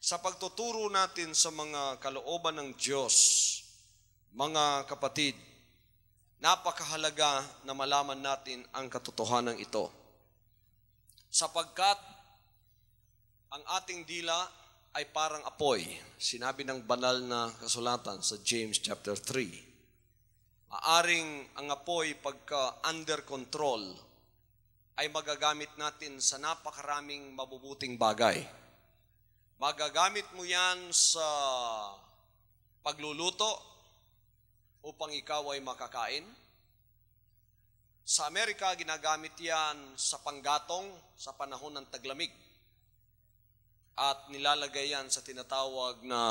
sa pagtuturo natin sa mga kalooban ng Diyos, mga kapatid, napakahalaga na malaman natin ang katotohanan ito. Sapagkat ang ating dila ay parang apoy. Sinabi ng banal na kasulatan sa James chapter 3. Maaring ang apoy pagka under control ay magagamit natin sa napakaraming mabubuting bagay. Magagamit mo yan sa pagluluto upang ikaw ay makakain. Sa Amerika, ginagamit yan sa panggatong sa panahon ng taglamig. At nilalagay yan sa tinatawag na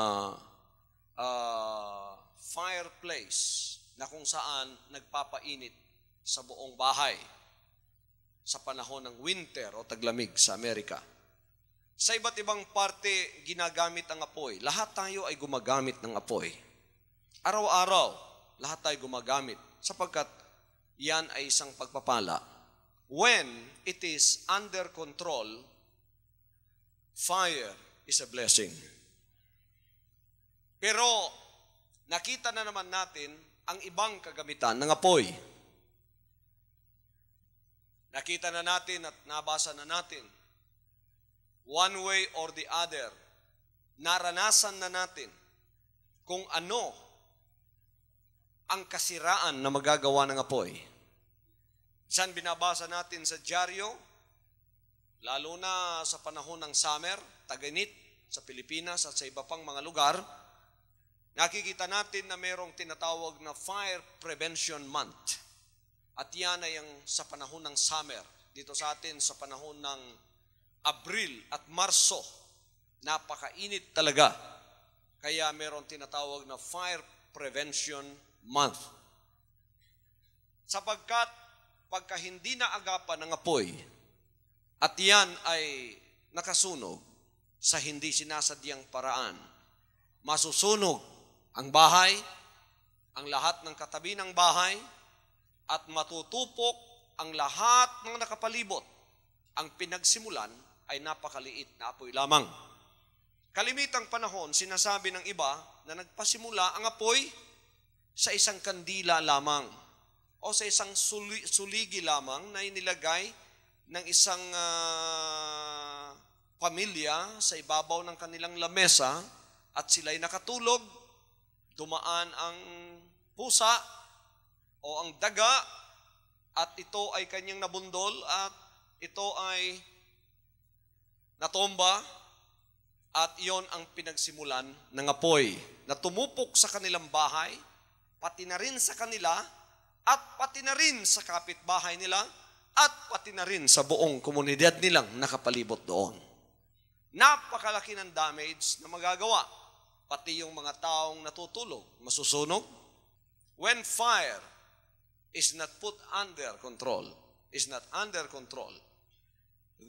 fireplace na kung saan nagpapainit sa buong bahay sa panahon ng winter o taglamig sa Amerika. Sa iba't ibang parte, ginagamit ang apoy. Lahat tayo ay gumagamit ng apoy. Araw-araw, lahat tayo gumagamit sapagkat yan ay isang pagpapala. When it is under control, fire is a blessing. Pero nakita na naman natin ang ibang kagamitan ng apoy. Nakita na natin at nabasa na natin. One way or the other, naranasan na natin kung ano ang kasiraan na magagawa ng apoy. Saan binabasa natin sa dyaryo, lalo na sa panahon ng summer, tag-init sa Pilipinas at sa iba pang mga lugar, nakikita natin na mayroong tinatawag na Fire Prevention Month. At yan ay ang sa panahon ng summer. Dito sa atin sa panahon ng Abril at Marso, napakainit talaga. Kaya mayroong tinatawag na Fire Prevention Month. Sapagkat pagka hindi naagapan ng apoy, at yan ay nakasunog sa hindi sinasadyang paraan, masusunog ang bahay, ang lahat ng katabi ng bahay, at matutupok ang lahat ng nakapalibot. Ang pinagsimulan ay napakaliit na apoy lamang. Kalimitang panahon, sinasabi ng iba na nagpasimula ang apoy sa isang kandila lamang o sa isang suligi lamang na inilagay ng isang pamilya sa ibabaw ng kanilang lamesa at sila'y nakatulog, dumaan ang pusa o ang daga at ito ay kanyang nabundol at ito ay natomba at iyon ang pinagsimulan ng apoy na tumupok sa kanilang bahay, pati na rin sa kanila at pati na rin sa kapitbahay nila at pati na rin sa buong komunidad nilang nakapalibot doon. Napakalaki ng damage na magagawa. Pati yung mga taong natutulog, masusunog. When fire is not put under control,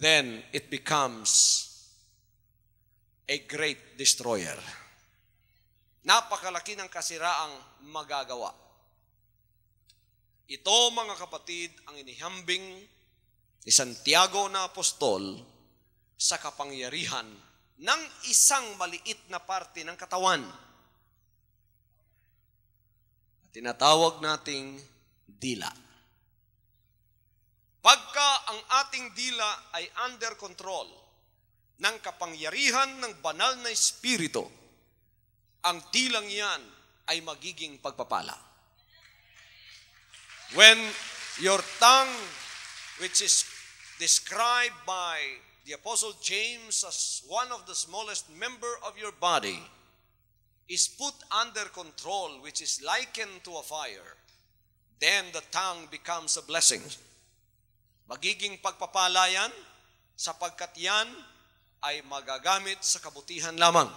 then it becomes a great destroyer. Napakalaki ng kasiraang magagawa. Ito, mga kapatid, ang inihambing ni Santiago na apostol sa kapangyarihan ng isang maliit na parte ng katawan. Tinatawag nating dila. Pagka ang ating dila ay under control ng kapangyarihan ng banal na espiritu, ang dilang yan ay magiging pagpapala. When your tongue, which is described by the Apostle James as one of the smallest member of your body, is put under control, which is likened to a fire, then the tongue becomes a blessing. Magiging pagpapala yan, sapagkat yan ay magagamit sa kabutihan lamang.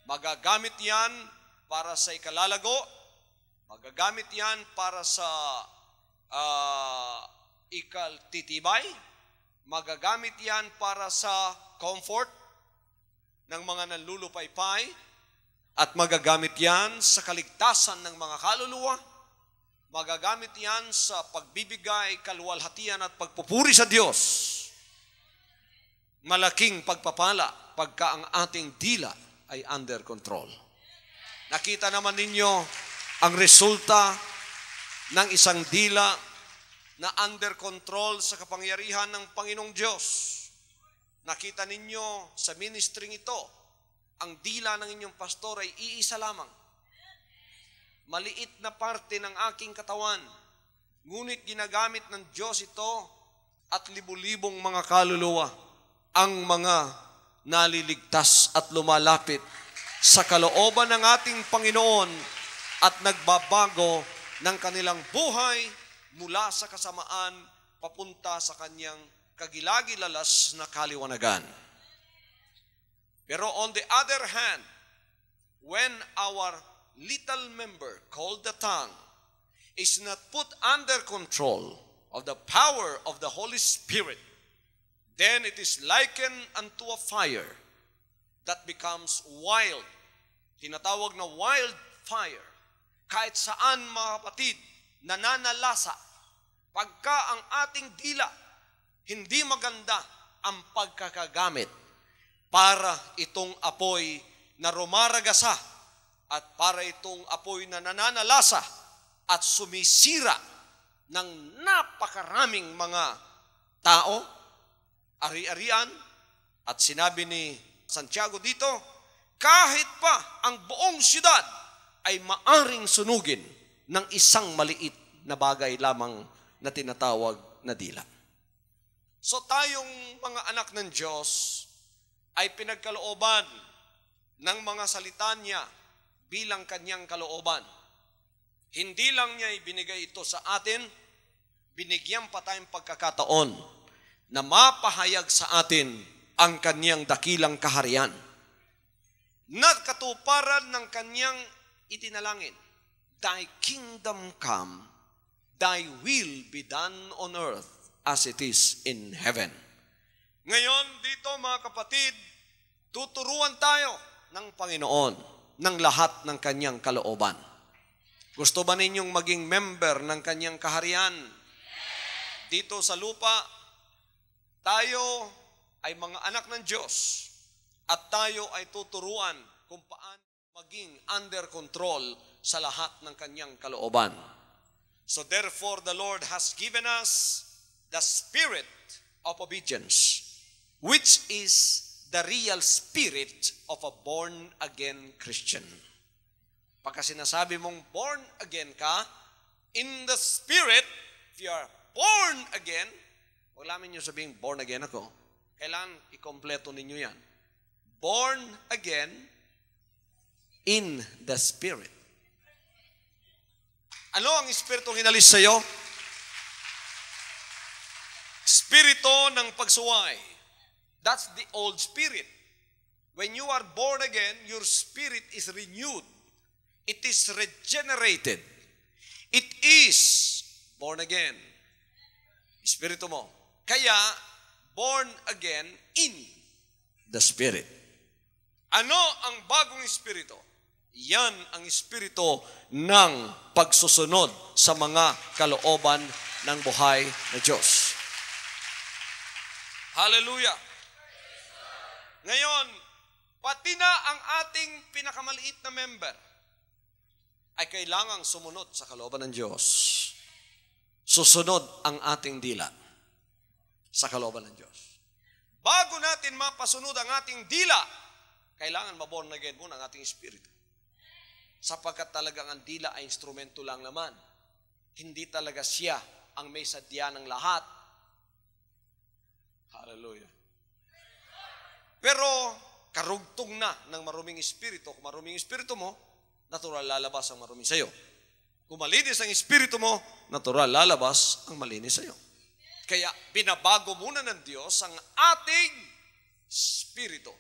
Magagamit yan para sa ikalalago, magagamit yan para sa ikaltitibay, magagamit yan para sa comfort ng mga nanlulupaypay, at magagamit yan sa kaligtasan ng mga kaluluwa, magagamit yan sa pagbibigay kaluwalhatian at pagpupuri sa Diyos. malaking pagpapala pagka ang ating dila ay under control. Nakita naman ninyo ang resulta ng isang dila na under control sa kapangyarihan ng Panginoong Diyos. Nakita ninyo sa ministering ito, ang dila ng inyong pastor ay iisa lamang. Maliit na parte ng aking katawan, ngunit ginagamit ng Diyos ito at libu-libong mga kaluluwa ang mga naliligtas at lumalapit sa kalooban ng ating Panginoon at nagbabago ng kanilang buhay mula sa kasamaan papunta sa kanyang kagilagilalas na kaliwanagan. Pero on the other hand, when our little member called the tongue is not put under control of the power of the Holy Spirit, then it is likened unto a fire that becomes wild. Tinatawag na wild fire. Kahit saan, mga kapatid, nananalasa. Pagka ang ating dila, hindi maganda ang pagkakagamit para itong apoy na rumaragasa at para itong apoy na nananalasa at sumisira ng napakaraming mga tao, ari-arian, at sinabi ni Santiago dito, kahit pa ang buong siyudad ay maaring sunugin ng isang maliit na bagay lamang na tinatawag na dila. So tayong mga anak ng Diyos ay pinagkalooban ng mga salita niya bilang kanyang kalooban. Hindi lang niya ibinigay ito sa atin, binigyan pa tayong pagkakataon na mapahayag sa atin ang kanyang dakilang kaharian. Nagkatuparan ng kanyang itinalangin, Thy kingdom come, Thy will be done on earth as it is in heaven. Ngayon dito mga kapatid, tuturuan tayo ng Panginoon ng lahat ng kanyang kalooban. Gusto ba ninyong maging member ng kanyang kaharian? Dito sa lupa, tayo ay mga anak ng Diyos at tayo ay tuturuan kung paano maging under control sa lahat ng kanyang kalooban. So therefore, the Lord has given us the spirit of obedience, which is the real spirit of a born-again Christian. Pagka sinasabi mong born again ka, in the spirit, if you are born again, huwag namin nyo sabihing born again ako. Kailangan ikompleto ninyo yan. Born again in the spirit. Ano ang espiritong inalis sa iyo? Espiritu ng pagsuway. That's the old spirit. When you are born again, your spirit is renewed. It is regenerated. It is born again. Espiritu mo. Kaya, born again in the Spirit. Ano ang bagong espiritu? Yan ang espiritu ng pagsusunod sa mga kalooban ng buhay na Diyos. Hallelujah! Ngayon, pati na ang ating pinakamaliit na member ay kailangang sumunod sa kalooban ng Diyos. Susunod ang ating dila sa kalooban ng Diyos. Bago natin mapasunod ang ating dila, kailangan maborn again muna ang ating espiritu. Sapagkat talagang ang dila ay instrumento lang naman. Hindi talaga siya ang may sadya ng lahat. Hallelujah. Pero karugtong na ng maruming espiritu. Kung maruming espiritu mo, natural lalabas ang marumi sa iyo. Kung malinis ang espiritu mo, natural lalabas ang malinis sa iyo. Kaya binabago muna ng Diyos ang ating espiritu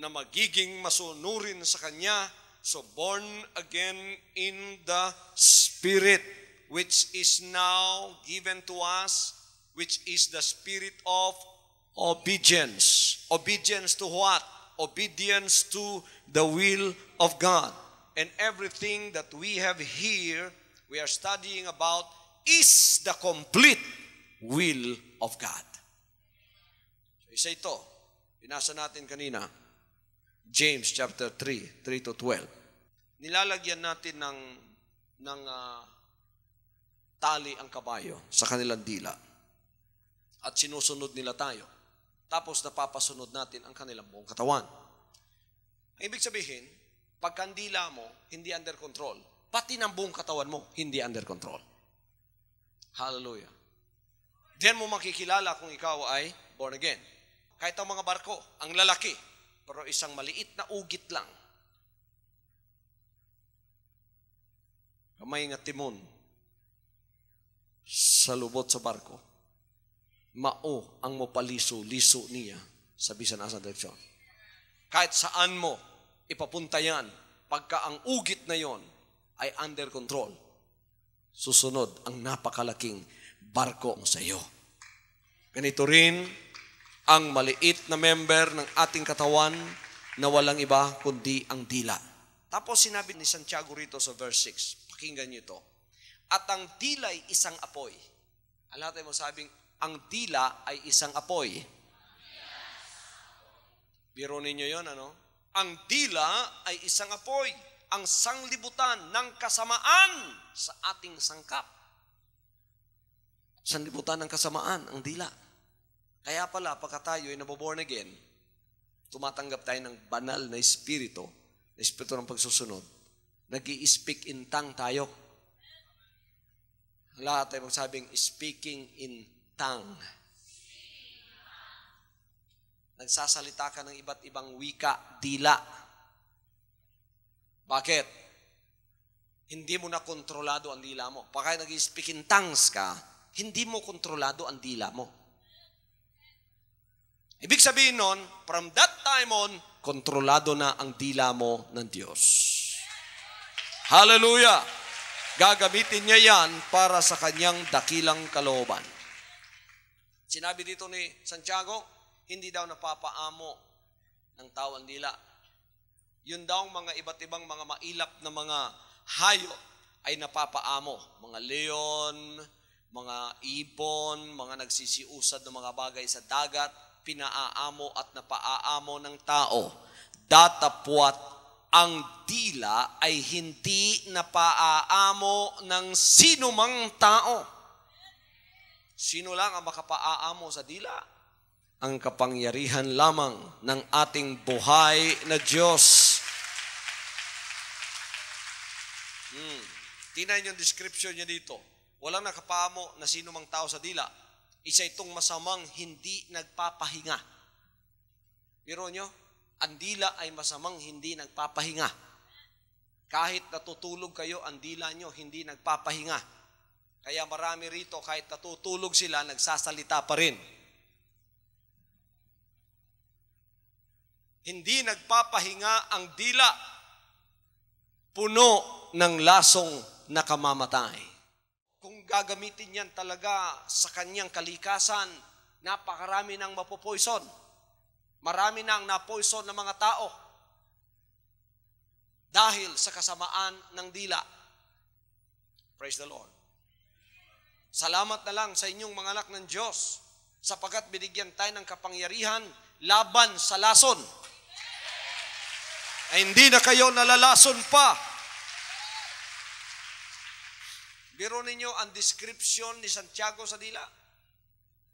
na magiging masunurin sa Kanya. So born again in the Spirit, which is now given to us, which is the spirit of obedience. Obedience to what? Obedience to the will of God. And everything that we have here, we are studying about, is the complete will of God. Isa ito, binasa natin kanina, James chapter 3, 3 to 12. Nilalagyan natin ng tali ang kabayo sa kanilang dila. At sinusunod nila tayo. Tapos napapasunod natin ang kanilang buong katawan. Ibig sabihin, pagka ang dila mo, hindi under control, pati ng buong katawan mo, hindi under control. Hallelujah. Diyan mo makikilala kung ikaw ay born again. Kahit ang mga barko, ang lalaki, pero isang maliit na ugit lang. Kamay nga timon sa lubot sa barko. Mao ang mopaliso-liso niya sa bisan asa direksyon. Kahit saan mo ipapunta yan, pagka ang ugit na yon ay under control, susunod ang napakalaking barko sa iyo. Ganito rin ang maliit na member ng ating katawan na walang iba kundi ang dila. Tapos sinabi ni Santiago rito sa verse 6, pakinggan niyo ito. At ang dila ay isang apoy. Alam natin mo sabing, ang dila ay isang apoy. Biro ninyo yun, ano? Ang dila ay isang apoy. Ang sanglibutan ng kasamaan sa ating sangkap. Sanglibutan ng kasamaan, ang dila. Kaya pala, pagka tayo ay naboborn again, tumatanggap tayo ng banal na espiritu ng pagsusunod. Nag-i-speak in tongue tayo. Lahat tayo magsabing, speaking in tongue. Nagsasalita ka ng iba't ibang wika, dila. Bakit? Hindi mo na kontrolado ang dila mo. Pagka nag-i-speak in tongues ka, hindi mo kontrolado ang dila mo. Ibig sabihin nun, from that time on, kontrolado na ang dila mo ng Diyos. Hallelujah! Gagamitin niya yan para sa kanyang dakilang kalooban. Sinabi dito ni Santiago, hindi daw napapaamo ng tao ang dila. Yun daw mga iba't ibang mga mailap na mga hayop ay napapaamo. Mga leon, mga ibon, mga nagsisiusad ng mga bagay sa dagat, pinaaamo at napaaamo ng tao. Datapwat ang dila ay hindi napaaamo ng sinumang tao. Sino lang ang makapaaamo sa dila? Ang kapangyarihan lamang ng ating buhay na Diyos. Tingnan yung description niya dito. Walang nakapaamo na sinumang tao sa dila. Isa itong masamang hindi nagpapahinga. Biro nyo, ang dila ay masamang hindi nagpapahinga. Kahit natutulog kayo, ang dila nyo hindi nagpapahinga. Kaya marami rito, kahit natutulog sila, nagsasalita pa rin. Hindi nagpapahinga ang dila. Puno ng lasong nakamamatay. Kung gagamitin yan talaga sa kanyang kalikasan, napakarami nang mapopoison. Marami nang napoison ng mga tao dahil sa kasamaan ng dila. Praise the Lord. Salamat na lang sa inyong mga anak ng Diyos sapagkat binigyan tayo ng kapangyarihan laban sa lason. Ay hindi na kayo nalalason pa. Biro ninyo ang description ni Santiago sa dila.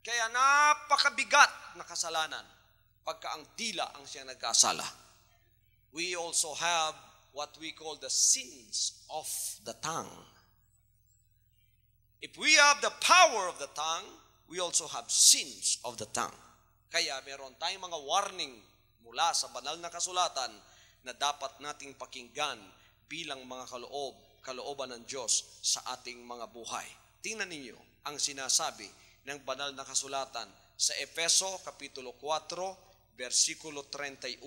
Kaya napakabigat na kasalanan pagka ang dila ang siya nagkasala. We also have what we call the sins of the tongue. If we have the power of the tongue, we also have sins of the tongue. Kaya meron tayong mga warning mula sa banal na kasulatan na dapat nating pakinggan bilang mga kalooban ng Diyos sa ating mga buhay. Tingnan ninyo ang sinasabi ng banal na kasulatan sa Efeso Kapitulo 4, versikulo 31.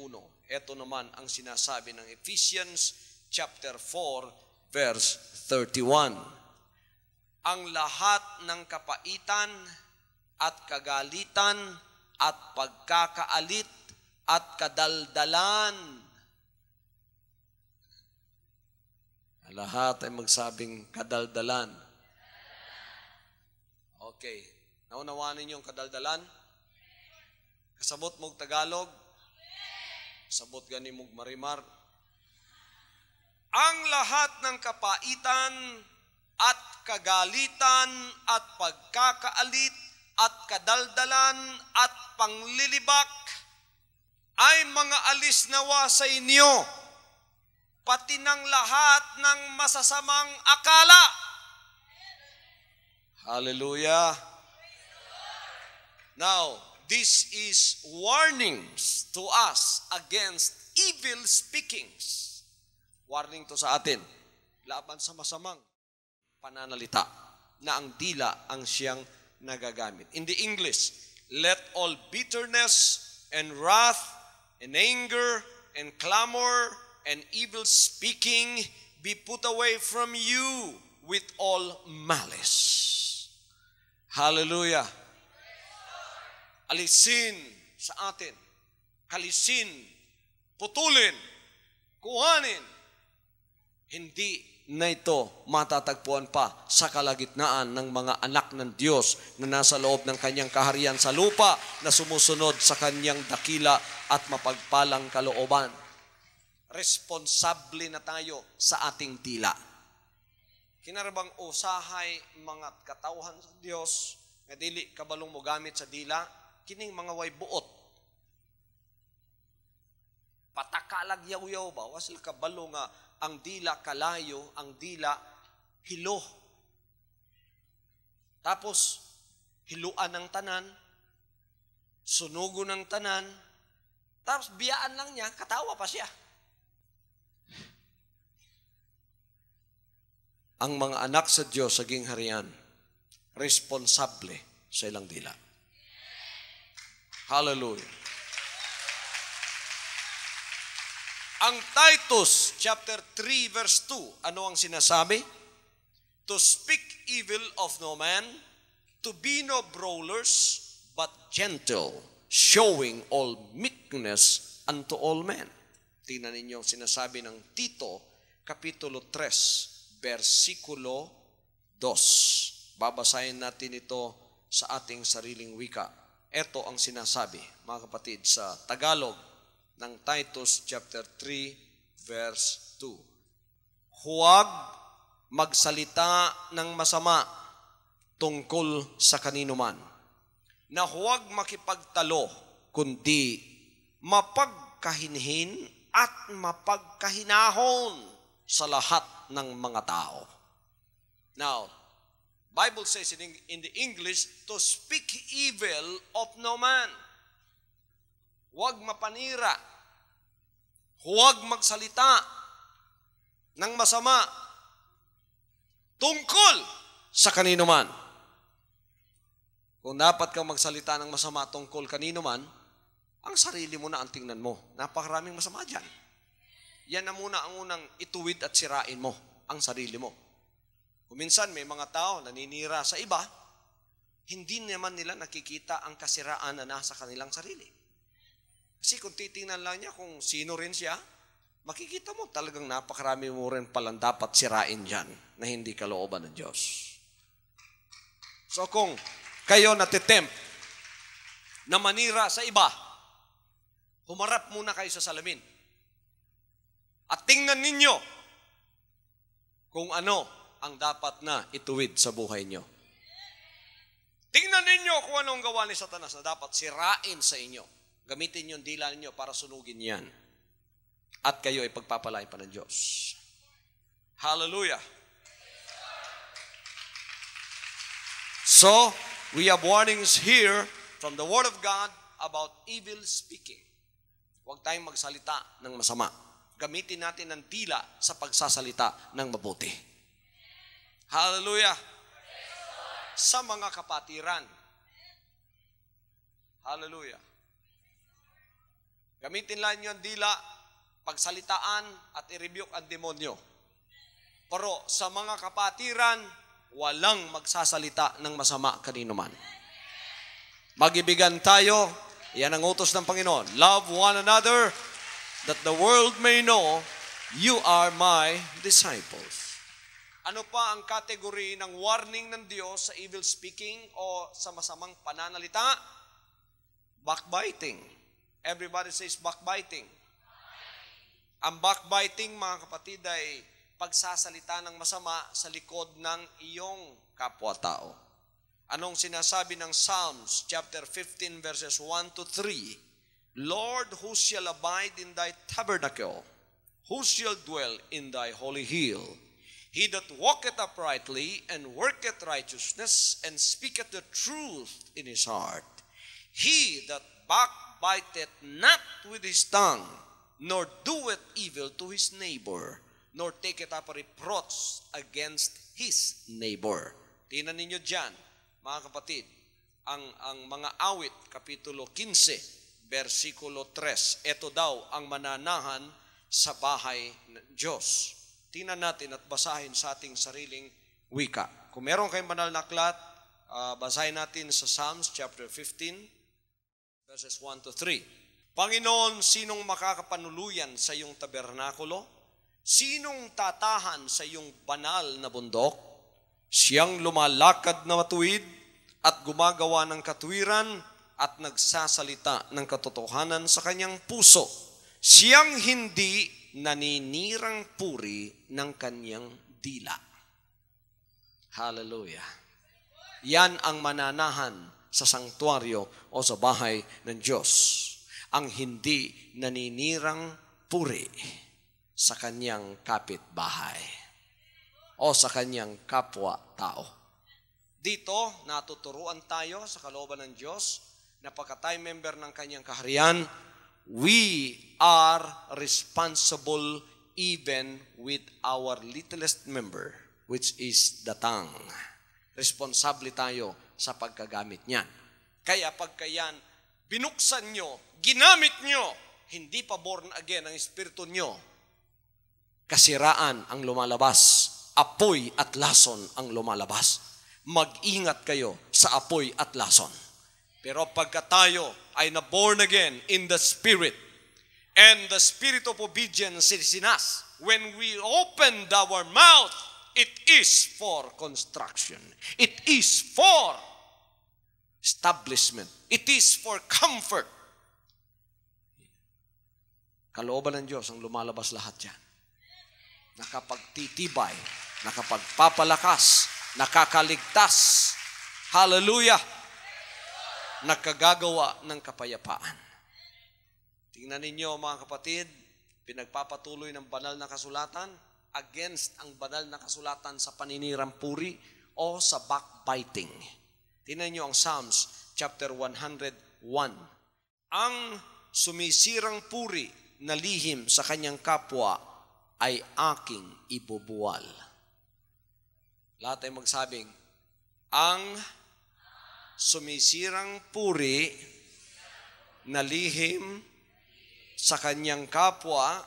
Ito naman ang sinasabi ng Ephesians chapter 4, verse 31. Ang lahat ng kapaitan at kagalitan at pagkakaalit at kadaldalan. Lahat ay magsabing kadaldalan. Okay. Naunawaan ninyo yung kadaldalan? Kasabot mong Tagalog? Kasabot gani mong Marimar? Ang lahat ng kapaitan at kagalitan at pagkakaalit at kadaldalan at panglilibak ay mga alis nawa sa inyo, pati ng lahat ng masasamang akala. Hallelujah. Now, this is warnings to us against evil speakings. Warning to sa atin, laban sa masamang pananalita na ang dila ang siyang nagagamit. In the English, let all bitterness and wrath and anger and clamor and evil speaking be put away from you with all malice. Hallelujah. Alisin sa atin, kalisin, putulin, kuhanin. Hindi na ito matatagpuan pa sa kalagitnaan ng mga anak ng Diyos na nasa loob ng kanyang kaharian sa lupa na sumusunod sa kanyang dakila at mapagpalang kalooban. Responsable na tayo sa ating dila. Kinarabang usahay mga katawhan sa Diyos nga dili kabalong mo gamit sa dila, kining mga way buot. Patakalag yaw-yaw ba? Wasil kabalo nga ang dila kalayo, ang dila hilo. Tapos, hiluan ng tanan, sunugo ng tanan, tapos biyaan lang niya, katawa pa siya. Ang mga anak sa Diyos sa gingharian, responsable sa ilang dila. Hallelujah. Ang Titus chapter 3 verse 2, ano ang sinasabi? To speak evil of no man, to be no brawlers, but gentle, showing all meekness unto all men. Tingnan ninyo sinasabi ng Tito, kapitulo 3, versikulo 2. Babasahin natin ito sa ating sariling wika. Ito ang sinasabi, mga kapatid, sa Tagalog, ng Titus chapter 3 verse 2. Huwag magsalita ng masama tungkol sa kaninuman, na huwag makipagtalo, kundi mapagkahinhin at mapagkahinahon sa lahat ng mga tao. Now, Bible says in the English, to speak evil of no man. Huwag mapanira. Huwag magsalita ng masama tungkol sa kanino man. Kung dapat kang magsalita ng masama tungkol kanino man, ang sarili mo na ang tingnan mo. Napakaraming masama dyan. Yan na muna ang unang ituwid at sirain mo, ang sarili mo. Kung minsan may mga tao naninira sa iba, hindi naman nila nakikita ang kasiraan na nasa kanilang sarili. Kasi kung titingnan lang niya kung sino rin siya, makikita mo talagang napakarami mo rin palang dapat sirain dyan na hindi kalooban ng Diyos. So kung kayo natitempt na manira sa iba, humarap muna kayo sa salamin. At tingnan ninyo kung ano ang dapat na ituwid sa buhay nyo. Tingnan ninyo kung anong gawa ni Satanas na dapat sirain sa inyo. Gamitin yung dila ninyo para sunugin yan. At kayo ay pagpapalay pa ng Diyos. Hallelujah. So, we have warnings here from the Word of God about evil speaking. Huwag tayong magsalita ng masama. Gamitin natin ang dila sa pagsasalita ng mabuti. Hallelujah. Sa mga kapatiran. Hallelujah. Gamitin lang nyo ang dila, pagsalitaan at i-rebuke ang demonyo. Pero sa mga kapatiran, walang magsasalita ng masama kanino man. Magibigan tayo, yan ang utos ng Panginoon. Love one another, that the world may know you are my disciples. Ano pa ang kategory ng warning ng Diyos sa evil speaking o sa masamang pananalita? Backbiting. Everybody says backbiting. Ang backbiting, mga kapatid, ay pagsasalita ng masama sa likod ng iyong kapwa-tao. Anong sinasabi ng Psalms chapter 15 verses 1 to 3? Lord, who shall abide in thy tabernacle? Who shall dwell in thy holy hill? He that walketh uprightly and worketh righteousness and speaketh the truth in his heart. He that backbiteth not with his tongue, nor doeth evil to his neighbor, nor taketh up a reproach against his neighbor. Tingnan ninyo dyan, mga kapatid, ang mga awit, kapitulo 15, versikulo 3. Ito daw ang mananahan sa bahay ng Diyos. Tingnan natin at basahin sa ating sariling wika. Kung meron kayong banal na aklat, basahin natin sa Psalms chapter 15, verses 1 to 3. Panginoon, sinong makakapanuluyan sa iyong tabernakulo? Sinong tatahan sa iyong banal na bundok? Siyang lumalakad na matuwid at gumagawa ng katuwiran at nagsasalita ng katotohanan sa kanyang puso. Siyang hindi naninirang puri ng kanyang dila. Hallelujah. Yan ang mananahan sa sanktuaryo o sa bahay ng Diyos. Ang hindi naninirang puri sa kanyang kapitbahay o sa kanyang kapwa-tao. Dito, natuturuan tayo sa kalooban ng Diyos na pagka tayo member ng kanyang kaharian, we are responsible even with our littlest member, which is the tongue. Responsable tayo sa pagkagamit niyan. Kaya pagka yan, binuksan nyo, ginamit nyo, hindi pa born again ang espiritu nyo, kasiraan ang lumalabas, apoy at lason ang lumalabas. Mag-ingat kayo sa apoy at lason. Pero pagka tayo ay na-born again in the Spirit, and the Spirit of obedience is in us, when we open our mouth, it is for construction. It is for establishment. It is for comfort. Kalooban ng Diyos ang lumalabas lahat yan. Nakapagtitibay, nakapagpapalakas, nakakaligtas. Hallelujah! Nakagagawa ng kapayapaan. Tingnan ninyo mga kapatid, pinagpapatuloy ng banal na kasulatan against ang banal na kasulatan sa paninirang puri o sa backbiting. Tingnan niyo ang Psalms chapter 101. Ang sumisirang puri na lihim sa kanyang kapwa ay aking ibubuwal. Lahat ay magsabing, ang sumisirang puri na lihim sa kanyang kapwa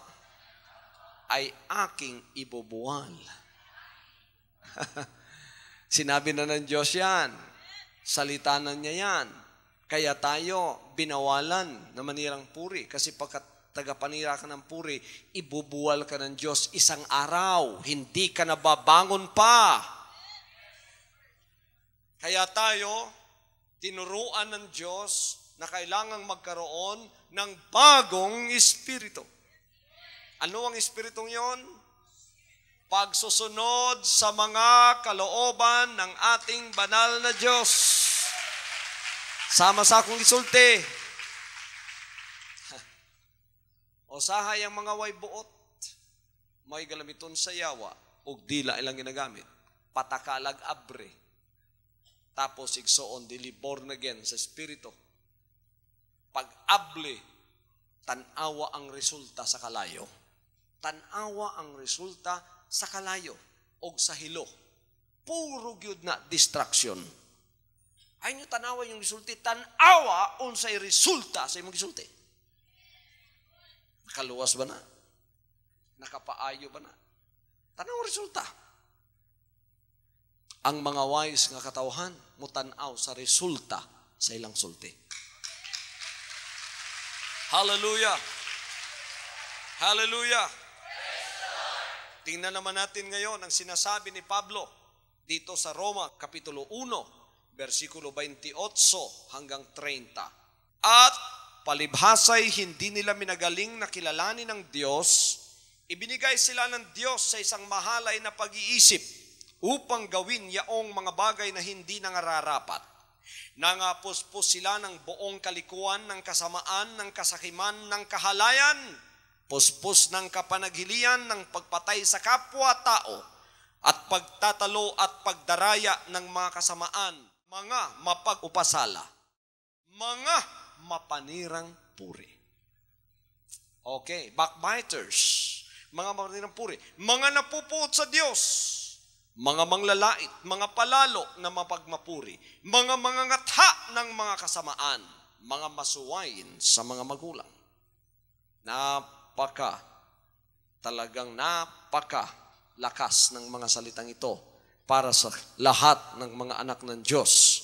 ay aking ibubuwal. Sinabi na ng Diyos yan. Salita na niya yan. Kaya tayo binawalan na manirang puri. Kasi pagkat tagapanira ka ng puri, ibubuwal ka ng Diyos isang araw. Hindi ka nababangon pa. Kaya tayo, tinuruan ng Diyos na kailangang magkaroon ng bagong espiritu. Ano ang espiritong yon? Pagsusunod sa mga kalooban ng ating banal na Diyos. Sama sa akong isulti. Usahay ang mga way buot, may galamiton sa yawa, ug dila ilang ginagamit. Patakalag abre. Tapos igsoon, dili born again sa espiritu. Pag-able, tanawa ang resulta sa kalayo. Tanawa ang resulta sa kalayo o sa hilo. Puro gyud na distraction. Ay nyo tanawa yung resulti, tanawa unsay resulta sa imong gisulti. Nakaluwas ba na? Nakapaayo ba na? Tanaw resulta. Ang mga wise nga katawhan, mutanaw sa resulta sa ilang sulti. Hallelujah! Hallelujah! Tingnan naman natin ngayon ang sinasabi ni Pablo dito sa Roma, Kapitulo 1, versikulo 28 hanggang 30. At palibhasay hindi nila minagaling na kilalanin ng Diyos, ibinigay sila ng Diyos sa isang mahalay na pag-iisip upang gawin yaong mga bagay na hindi nangararapat. Nangapuspos sila ng buong kalikuan ng kasamaan, ng kasakiman, ng kahalayan, puspos ng kapanaghilian, ng pagpatay sa kapwa-tao, at pagtatalo at pagdaraya ng mga kasamaan, mga mapag-upasala, mga mapanirang puri. Okay, backbiters, mga mapanirang puri, mga napupuot sa Diyos, mga manglalait, mga palalo na mapagmapuri, mga mangangatha ng mga kasamaan, mga masuwain sa mga magulang. Talagang napaka lakas ng mga salitang ito para sa lahat ng mga anak ng Diyos.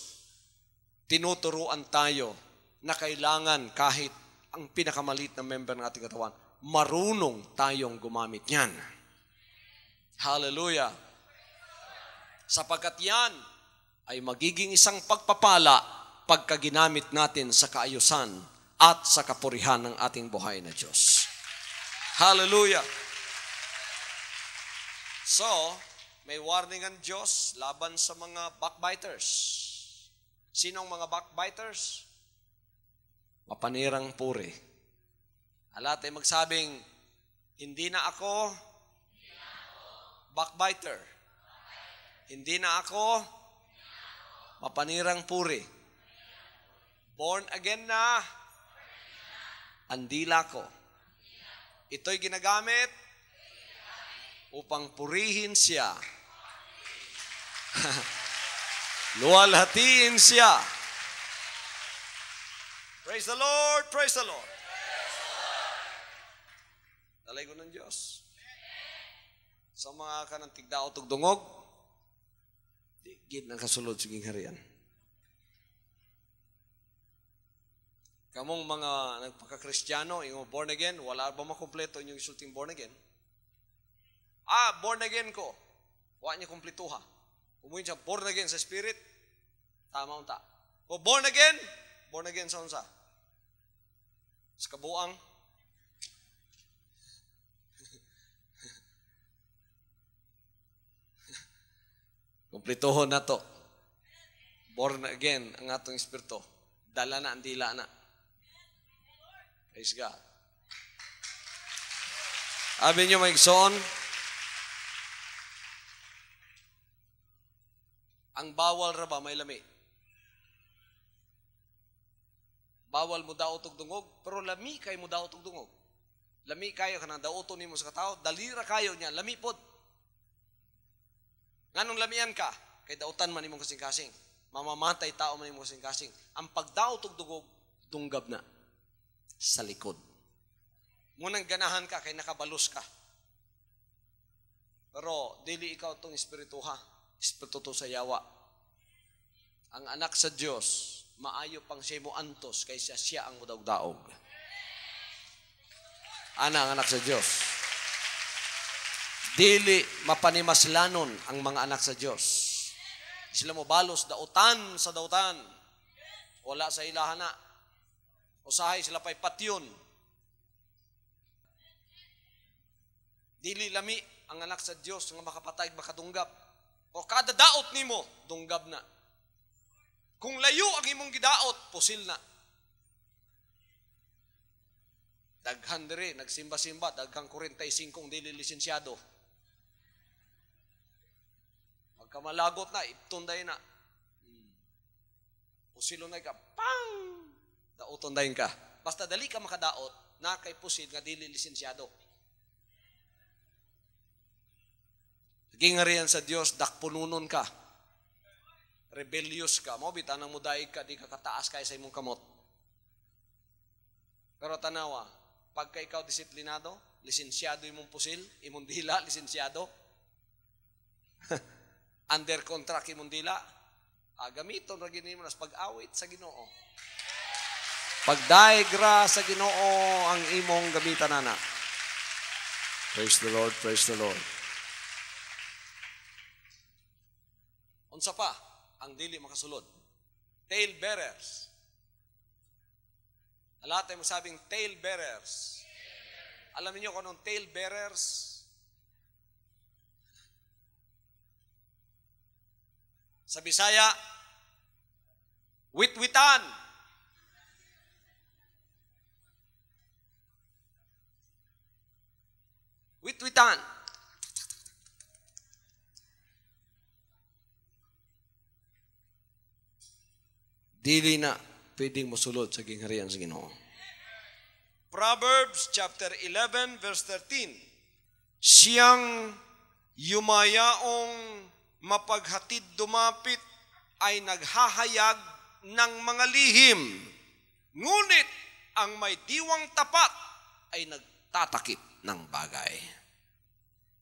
Tinuturuan tayo na kailangan kahit ang pinakamalit na member ng ating katawan, marunong tayong gumamit niyan. Hallelujah! Sapagkat yan ay magiging isang pagpapala pagka ginamit natin sa kaayusan at sa kapurihan ng ating buhay na Diyos. Hallelujah! So, may warning ang Diyos laban sa mga backbiters. Sinong mga backbiters? Mapanirang puri. Alat ay magsabing, hindi na ako backbiter. Hindi na ako mapanirang puri. Born again na ang dila ko. Ito'y ginagamit upang purihin siya. Luwalhatiin siya. Praise the Lord, praise the Lord. Talay ko ng Diyos. Sa mga kanang tigdao tugdungog, digid ng kasulod siging harian. Kamong mga nagpaka-Kristiyano, yung born again, wala ba makumpleto yung isulting born again? Born again ko. Wala niya kumpletuha. Umuwi siya, born again sa spirit, tama unta. O born again sa unsa? Sa kabuang. Kumpletuhon na to. Born again ang atong espiritu. Dala na ang dila na. Praise God. Abi nyo maigsoon, ang bawal ra ba may lami? Bawal mo daot og dungog, pero lami kay mo daot og dungog. Lami kayo kanang daoton nimo sa katao, dalira kayo niya, lami pod. Nganong lamian ka? Kay dautan man imong kasing-kasing. Mamamatay tao man imong kasing-kasing. Ang pagdaot og dungog, dunggab na sa likod. Munang ganahan ka kay nakabalos ka. Pero dili ikaw tong espiritu ha. Espiritu to sa yawa. Ang anak sa Dios maayo pang siya mo antos kaysa siya ang mudaog-daog. Ana ang anak sa Dios. Dili mapanimaslanon ang mga anak sa Dios. Sila mo balos dautan sa dautan. Wala sa ilahana. Usahay sila pa'y patyon. Dili lami ang anak sa Dios nga makapatay makadunggab. O kada daot nimo dunggab na. Kung layo ang imong gidaot, pusil na. Daghan diri nagsimba-simba, daghang 45 dili lisensyado. Pagkamalagot na, iptunday na. Pusilo na ka, pang! Daoton dahin ka. Basta dali ka makadaot, na kay pusil nga dili lisensyado. Naging nga riyan sa Diyos, dakpununon ka. Rebellious ka. Mo bitanang mudaig ka, di ka kataas kaya sa imong kamot. Pero tanawa, pagka ikaw disiplinado, lisensyado imong pusil, imong dila, lisensyado. Under contract imong dila, gamiton ra gini mo nas pag-awit sa Ginoo. Pagdaigra sa Ginoo ang imong gamitan ana. Praise the Lord, praise the Lord. Unsa pa ang dili makasulod? Tail bearers. Lahat ay masabing tail bearers. Alam niyo kung anong tail bearers? Sa Bisaya, witwitan. Witwitan. Dili na pwedeng mosulod sa gingharian sa Ginoo. Proverbs chapter 11 verse 13. Siyang yumayaong mapaghatid dumapit ay naghahayag ng mga lihim. Ngunit ang may diwang tapat ay nagtatakip ng bagay.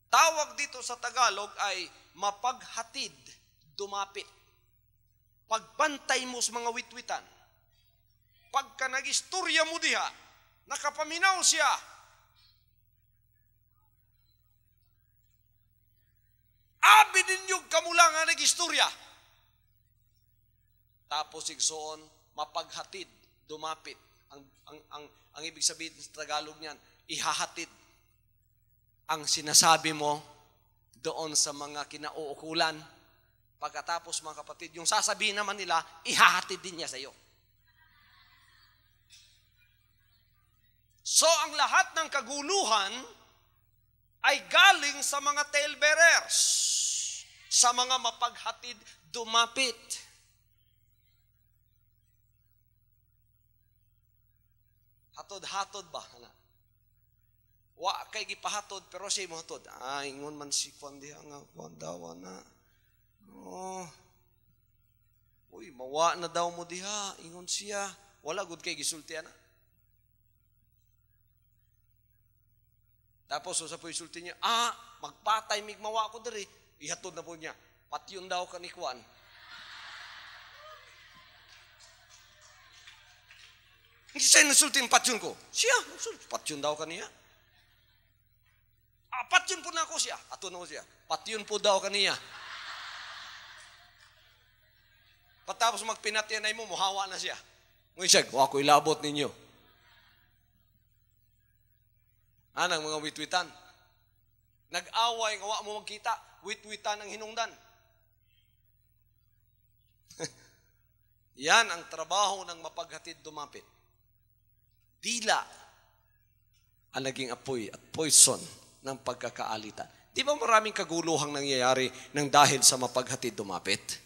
Tawag dito sa Tagalog ay mapaghatid dumapit. Pagbantay mo sa mga witwitan. Pagka nag-istorya mo diha, nakapaminaw siya. Abi ninyo kamula nga nag-istorya. Tapos igsoon, mapaghatid, dumapit. Ang ibig sabihin sa Tagalog niyan, ihahatid. Ang sinasabi mo doon sa mga kinauukulan, pagkatapos mga kapatid, yung sasabihin naman nila, ihahatid din niya sa iyo. So ang lahat ng kaguluhan ay galing sa mga talebearers, sa mga mapaghatid dumapit. Hatod-hatod ba? Wa kay gipahatod pero siya mo hatod. Ingon man si Kwan diha nga Kwan daw na. Uy, mawa na daw mo diha, ingon siya. Wala gud kay gisultian na. Tapos sa po isulti niya, magpatay mig mawa ko diri. Ihatod na po niya, patyon daw ka ni Kwan. Hindi siya nasulti yung patyon ko. Siya, patyon daw kaniya. Patyon po na ako siya. Ato na ko siya. Patyon po daw kaniya. Patapos magpinatyanay mo, muhawa na siya. Ngayon siya, ako ilabot ninyo. Anang mga witwitan. Nag-away, gawa mo magkita. Witwitan ang hinungdan. Yan ang trabaho ng mapaghatid dumapit. Dila ang naging apoy at poison ng pagkakaalitan. Di ba maraming kaguluhang nangyayari ng dahil sa mapaghatid dumapit?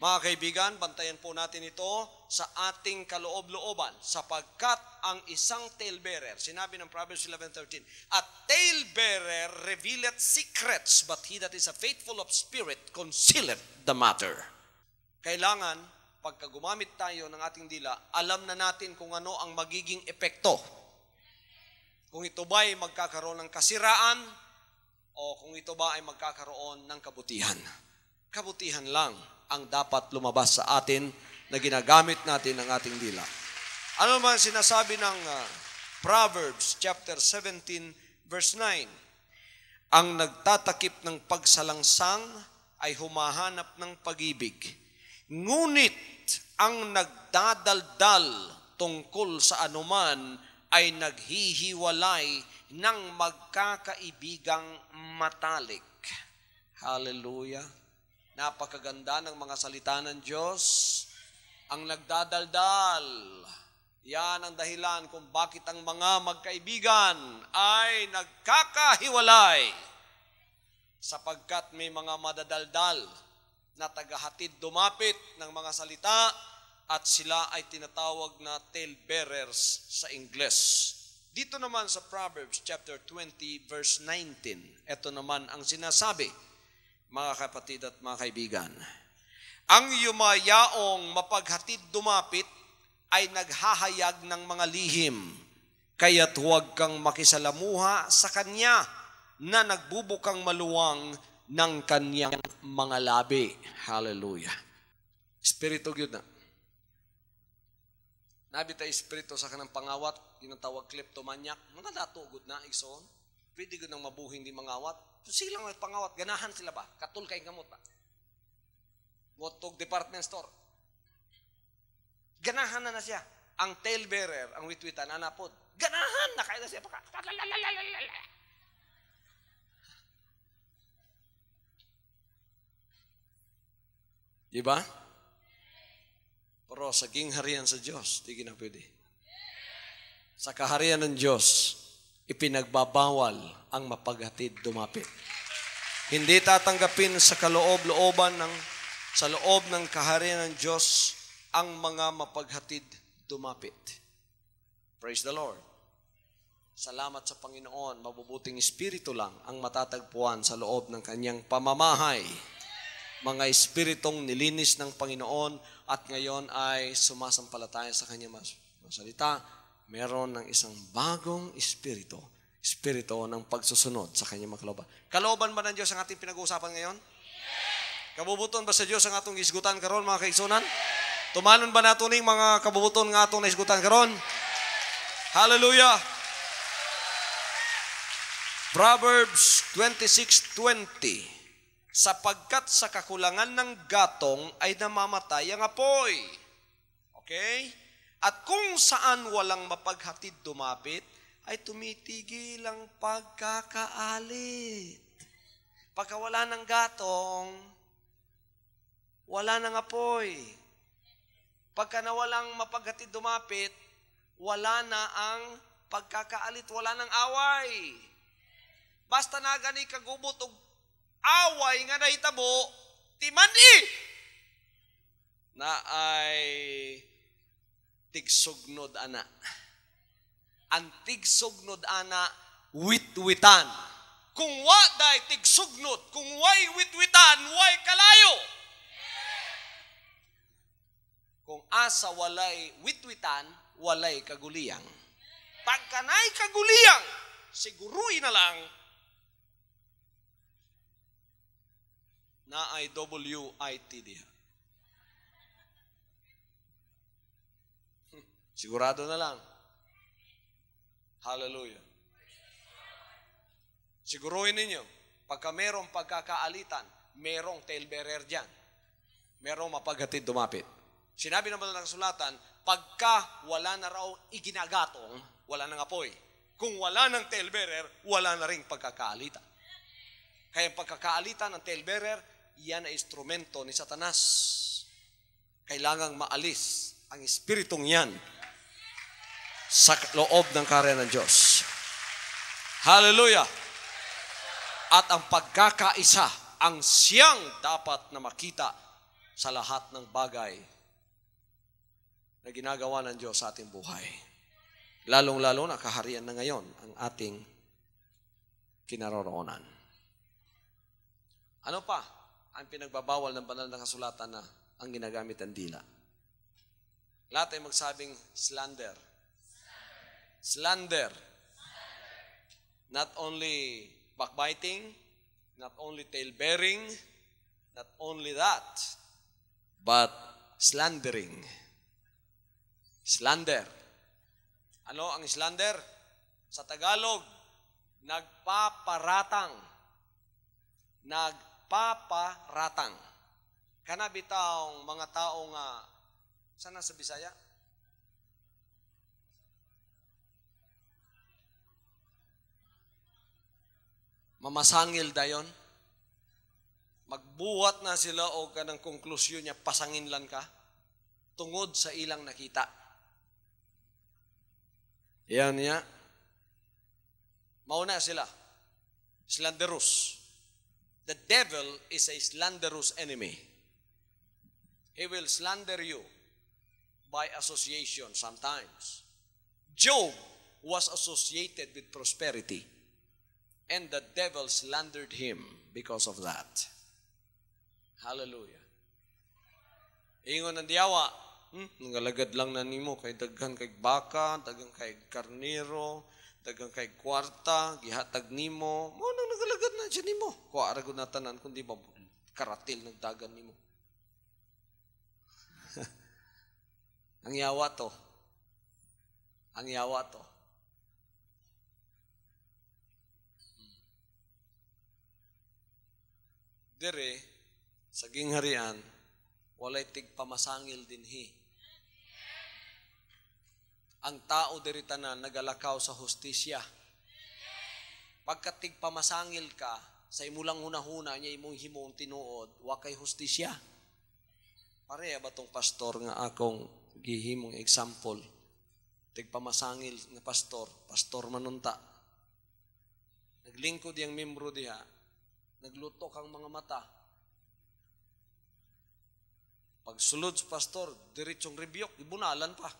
Mga kaibigan, bantayan po natin ito sa ating kaloob-looban sapagkat ang isang talebearer, sinabi ng Proverbs 11:13, a talebearer revealeth secrets, but he that is a faithful of spirit concealeth the matter. Kailangan, pagka gumamit tayo ng ating dila, alam na natin kung ano ang magiging epekto. Kung ito ba ay magkakaroon ng kasiraan o kung ito ba ay magkakaroon ng kabutihan. Kabutihan lang ang dapat lumabas sa atin na ginagamit natin ang ating dila. Ano naman sinasabi ng Proverbs chapter 17 verse 9? Ang nagtatakip ng pagsalangsang ay humahanap ng pag-ibig. Ngunit ang nagdadaldal tungkol sa anuman ay naghihiwalay ng magkakaibigang matalik. Hallelujah. Napakaganda ng mga salita ng Diyos. Ang nagdadaldal, yan ang dahilan kung bakit ang mga magkaibigan ay nagkakahiwalay. Sapagkat may mga madadaldal na tagahatid dumapit ng mga salita at sila ay tinatawag na talebearers sa Ingles. Dito naman sa Proverbs chapter 20 verse 19, ito naman ang sinasabi, mga kapatid at mga kaibigan. Ang yumayaong mapaghatid dumapit ay naghahayag ng mga lihim, kaya't huwag kang makisalamuha sa kanya na nagbubukang maluwang ng kanyang mga labi. Hallelujah. Espiritu yun na. Nabi tayo espiritu sa kanang pangawat, tinatawag kleptomaniac, mga datugod na, igsoon. Pwede ko nang mabuhin di mangawat. So silang pangawat, ganahan sila ba? Katul kay gamot ba? Motog department store. Ganahan na siya. ang talebearer, ang witwitan, anapod. Ganahan na kaya na siya. Diba? Pero sa gingharian sa Diyos, di na pwede. Sa kaharian ng Diyos, ipinagbabawal ang mapaghatid dumapit. Hindi tatanggapin sa kaloob-looban sa loob ng kaharian ng Diyos ang mga mapaghatid dumapit. Praise the Lord. Salamat sa Panginoon, mabubuting espiritu lang ang matatagpuan sa loob ng kanyang pamamahay. Mga espiritong nilinis ng Panginoon at ngayon ay sumasampalataya sa kanyang salita, meron ng isang bagong espiritu ng pagsusunod sa kanyang mga kalooban. Kalooban ba ng Diyos ang ating pinag-uusapan ngayon? Kabubuton ba sa Diyos ang atong isgutan karon, mga kaigsunan? Tumanon ba nato ning mga kabubuton nga atong naisgutan karon? Hallelujah! Proverbs 26:20. Sapagkat sa kakulangan ng gatong ay namamatay ang apoy. Okay? At kung saan walang mapaghatid dumapit, ay tumitigil ang pagkakaalit. Pagka wala ng gatong, wala ng apoy. Pagka nawalang mapaghatid dumapit, wala na ang pagkakaalit, wala ng away. Basta na gani kagubot og away nga nahitabo, timani na ay tigsugnod ana. Ang tigsugnod ana, witwitan. Kung wa day tigsugnod, kung way witwitan, way kalayo. Kung asa walay witwitan, walay kaguliyang. Pagkanay kaguliyang, siguruin na lang na ay WIT diha. Sigurado na lang. Hallelujah. Siguruhin ninyo, pagka merong pagkakaalitan, merong talebearer dyan. Merong mapaghatid dumapit. Sinabi naman ng kasulatan, pagka wala na raw iginagatong, wala nang apoy. Kung wala ng talebearer, wala na ring pagkakaalitan. Kaya pagkakaalitan ng talebearer, yan ay instrumento ni Satanas. Kailangang maalis ang espiritong yan sa loob ng karya ng Diyos. Hallelujah! At ang pagkakaisa ang siyang dapat na makita sa lahat ng bagay na ginagawa ng Diyos sa ating buhay. Lalong-lalo na kaharian na ngayon ang ating kinaroroonan. Ano pa ang pinagbabawal ng banal na kasulatan na ang ginagamit ang dila? Lahat ay magsabing slander. Slander. Not only backbiting, not only tale-bearing, not only that, but slandering. Slander. Ano ang slander? Sa Tagalog, nagpaparatang. Nagpaparatang. Kanabitaong mga tao nga, sana sa Bisaya? Mamasangil dayon. Magbuwat na sila o kanang konklusyon niya, pasangin lang ka, tungod sa ilang nakita. Yan niya. Mauna sila. Slanderous. The devil is a slanderous enemy. He will slander you by association sometimes. Job was associated with prosperity. And the devil slandered him because of that. Hallelujah. Ingon ng diyawa, nangalagad lang na nimo kay daghan kay baka, daghan kay karnero, daghan kay kwarta, gihatag nimo. Mo nang nagalagad na siya nimo. Kuha ra gud na tanan kundi ba karatil nagdagan nimo. Ang yawa to. Ang yawa to. Dire, sa gingharian, walay tigpamasangil dinhi. ang tao diri tanan nagalakaw sa hustisya. Pagkatig pamasangil ka, sa imulang hunahuna niya imong himong tinuod, wa kay hustisya. Pareha ba tong pastor nga akong gihimong example? Tig pamasangil nga pastor manunta. Naglingkod yang membro diha, nagluto kang mga mata. Pagsulod sa pastor, diretsong rebuke, ibunalan pa.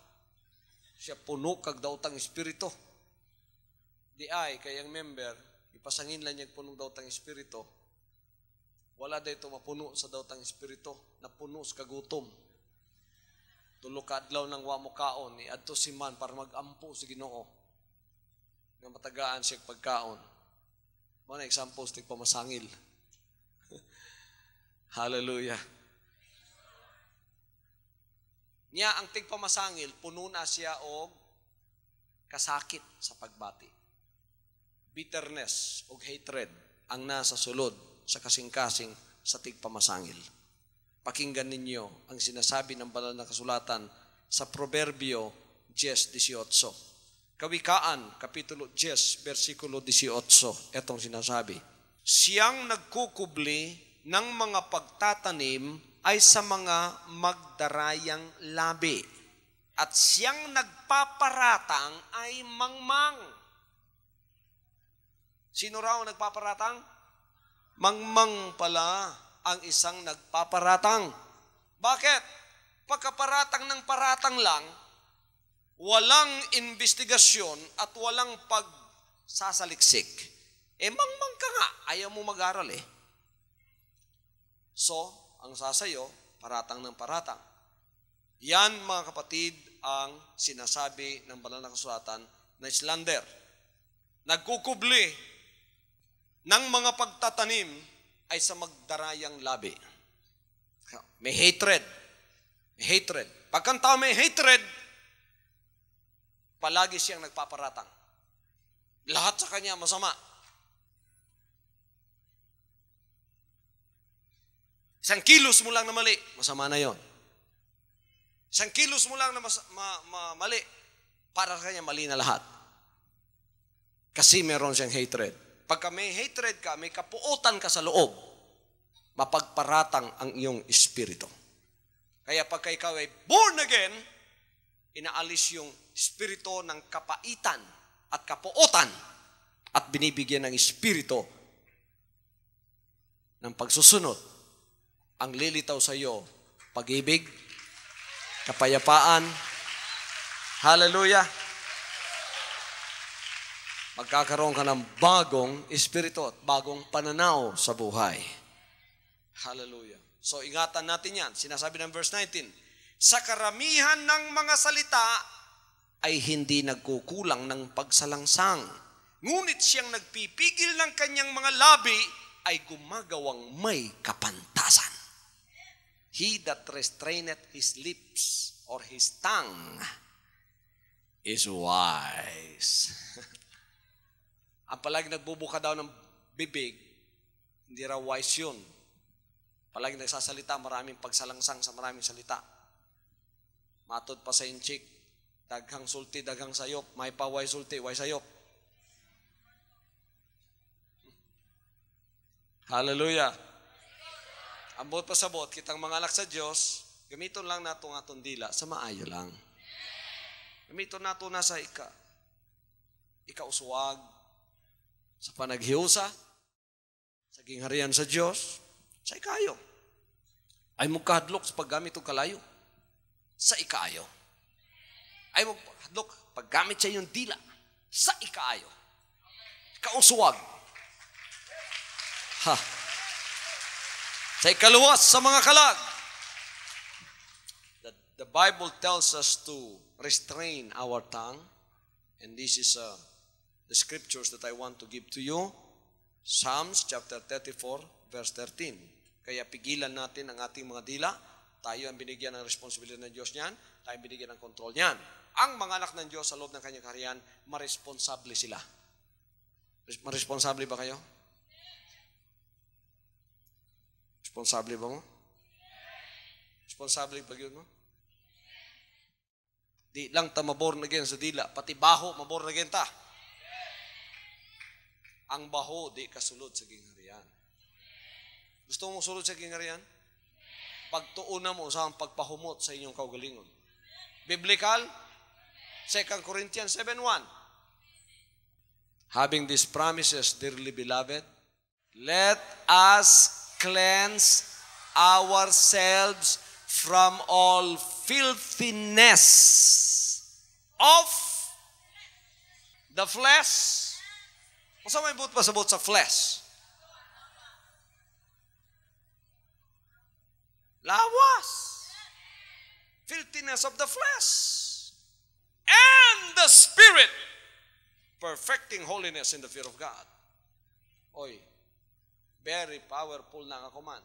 Siya puno kag daotang espiritu. Di ay kayang member, ipasangin lang niya punong daotang espiritu. Wala dito mapuno sa daotang espiritu, napuno sa kagutom. Tulo ka adlaw nang wa mo kaon, adto si man para magampo sa Ginoo. Nga matagaan siya pagkaon. Mo na example sa pamasangil. Hallelujah. Niya ang tigpamasangil, puno na siya og kasakit sa pagbati. Bitterness o hatred ang nasa sulod sa kasing-kasing sa tigpamasangil. Pakinggan ninyo ang sinasabi ng banal na kasulatan sa Proverbio 10:18. Kawikaan, Kapitulo 10, versikulo 18. Etong sinasabi, siyang nagkukubli ng mga pagtatanim ay sa mga magdarayang labi. At siyang nagpaparatang ay mangmang. Sino raw ang nagpaparatang? Mangmang pala ang isang nagpaparatang. Bakit? Pagkaparatang ng paratang lang, walang investigasyon at walang pagsasaliksik. Mangmang ka nga, ayaw mo mag-aral eh. So, ang sasayo, paratang ng paratang. Yan, mga kapatid, ang sinasabi ng banal na kasulatan na slander. Nagkukubli ng mga pagtatanim ay sa magdarayang labi. May hatred. May hatred. Pagkang tao may hatred, palagi siyang nagpaparatang. Lahat sa kanya masama. Isang kilos mo lang na mali, masama na yon. Isang kilos mo lang na mali, para sa kanya mali na lahat. Kasi meron siyang hatred. Pagka may hatred ka, may kapuotan ka sa loob, mapagparatang ang iyong espiritu. Kaya pagka ikaw ay born again, inaalis yung espiritu ng kapaitan at kapuotan at binibigyan ng espiritu ng pagsusunod. Ang lilitaw sa iyo, pag-ibig, kapayapaan, hallelujah. Magkakaroon ka ng bagong espiritu at bagong pananaw sa buhay. Hallelujah. So ingatan natin yan. Sinasabi ng verse 19, sa karamihan ng mga salita ay hindi nagkukulang ng pagsalangsang. Ngunit siyang nagpipigil ng kanyang mga labi ay gumagawang may kapantasan. He that restraineth his lips or his tongue is wise. Ang palagi nagbubuka daw ng bibig, hindi raw wise yun. Palagi nagsasalita, maraming pagsalangsang sa maraming salita. Matod pa sa inchik, daghang sulti, daghang sayop, may pa way sulti, way sayop. Hallelujah. Ambot pa sabot, kitang mga anak sa Diyos, gamiton lang nato nga atong dila sa maayo lang. Gamiton nato na sa ikauswag, sa panaghiusa, sa gingharian sa Diyos, sa ikayo. Ay mo kahadlok sa paggamit o kalayo, sa ikaayo. Ay mo kahadlok paggamit sa iyong dila, sa ikaayo. Kauswag. Ha. Sa ikaluwas sa mga kalag. The Bible tells us to restrain our tongue. And this is the scriptures that I want to give to you. Psalms chapter 34, verse 13. Kaya pigilan natin ang ating mga dila. Tayo ang binigyan ng responsibilidad ng Diyos niyan. Tayo ang binigyan ng kontrol niyan. Ang mga anak ng Diyos sa loob ng kanyang kaharian, maresponsable sila. Maresponsable ba kayo? Responsable ba mo? Responsable ba yun mo? Di lang ta maborn again sa dila, pati baho maborn again ta. Ang baho di kasulod sa gingharian. Gusto mo sulod sa gingharian? Pagtuuna mo sa pagpahumot sa inyong kaugalingon. Biblical, 2 Corinthians 7:1. Having these promises, dearly beloved, let us cleanse ourselves from all filthiness of the flesh. Kung saan may buot pa sa buot sa flesh? Lawas. Filthiness of the flesh. And the spirit. Perfecting holiness in the fear of God. Oy, very powerful na ako man.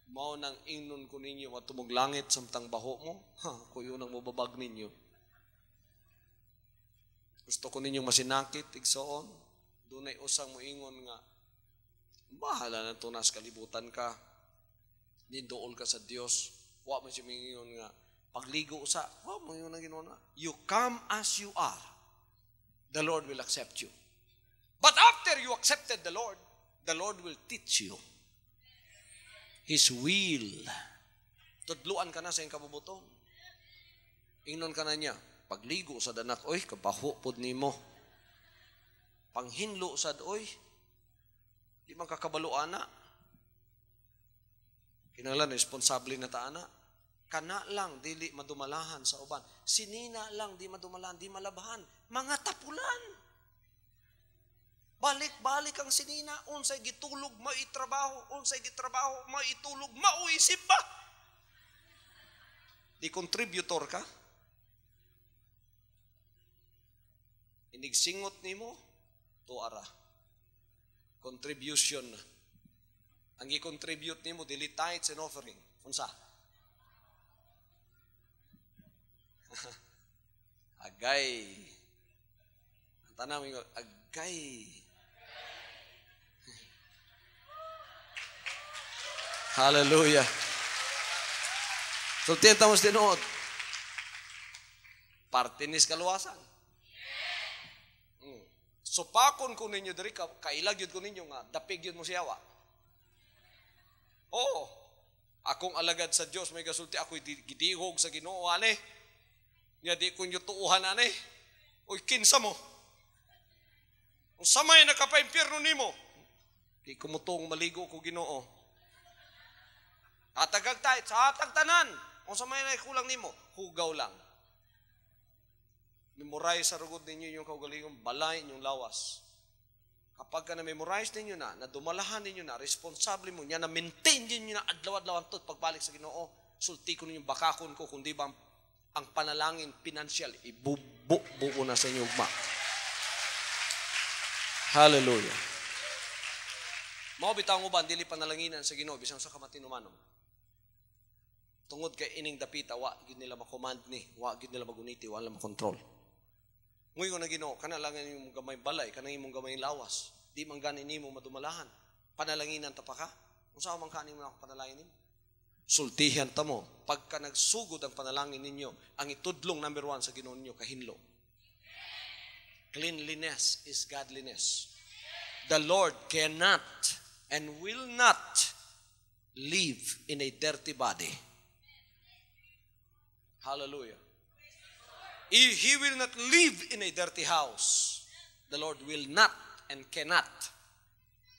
Mao nang ingnon ko ninyo matumog langit samtang baho mo. Kuyo nang mababag ninyo. Gusto ko ninyong masinakit, igsoon. Dunay usang mo ingon nga, bahala na tunas kalibutan ka. Nindool ka sa Dios. Wa mo siya mingon nga, pagligo sa, wa mo yun ang ginawa. You come as you are. The Lord will accept you. But after you accepted the Lord will teach you His will. Tudluan ka na sa iyong kabubuton. Ingnon ka na niya, pagligo sa danak, oy, kabaho pod nimo. Panghinlo sad, oy, di man kakabalo ana. Kinahanglan responsable na ta ana. Kana lang dili madumalahan sa uban. Sinina lang di madumalahan, di malabahan. Mga tapulan. Balik-balik ang sinina, unsay gitulog maitrabaho, unsay gitrabaho maitulog, mauisip ba? Di contributor ka? Inigsingot nimo, tuara. Contribution na. Ang i-contribute nimo, dili tithes and offering. Unsa? Agay. Ang tanang mo, agay. Hallelujah. So, tiyenta mo sa tinuod. Partinis kaluwasan. So, pakon ko ninyo dari, kailag yun ko ninyo nga, dapig yun mo siyawa. Oo. Akong alagad sa Diyos, may kasulti, ako'y gidihog sa Ginoo, ane. Nga di ko nyo tuuhan, ane. Uy, kinsa mo. Kung samay nakapaimpirno nimo, di ko mo tong maligo ko Ginoo. Atagag tayo, sa atag tanan. Kung samay na kulang nimo, hugaw lang. Memorize sa rugod ninyo yung kaugalingong balay inyong lawas. Kapag ka na-memorize ninyo na dumalahan ninyo na, responsable mo niya, na-maintain ninyo na adlaw-adlaw ang pagbalik sa Ginoo, sulti ko ninyo bakakon ko, kundi ba ang panalangin pinansyal, ibubuo na sa inyong ma. Hallelujah. Mao bitaw mo ba, dili panalanginan sa Ginoo, bisang sa kamatinumanon. Tungod kay ining dapita, wa gid nila ma-command ni, wa gid nila maguniti, wala ma-control. Ngayon na Ginoo, kana lang imong gamay balay, kana imong gamay lawas, di man gani nimo madumalahan. Panalanginan ta pa ka? Unsa man kanin mo ako panalangin nimo? Sultihan ta mo, pagka nagsugod ang panalangin ninyo, ang itudlong number 1 sa Ginoo ninyo kahinlo. Cleanliness is godliness. The Lord cannot and will not live in a dirty body. Hallelujah. He will not live in a dirty house. The Lord will not and cannot.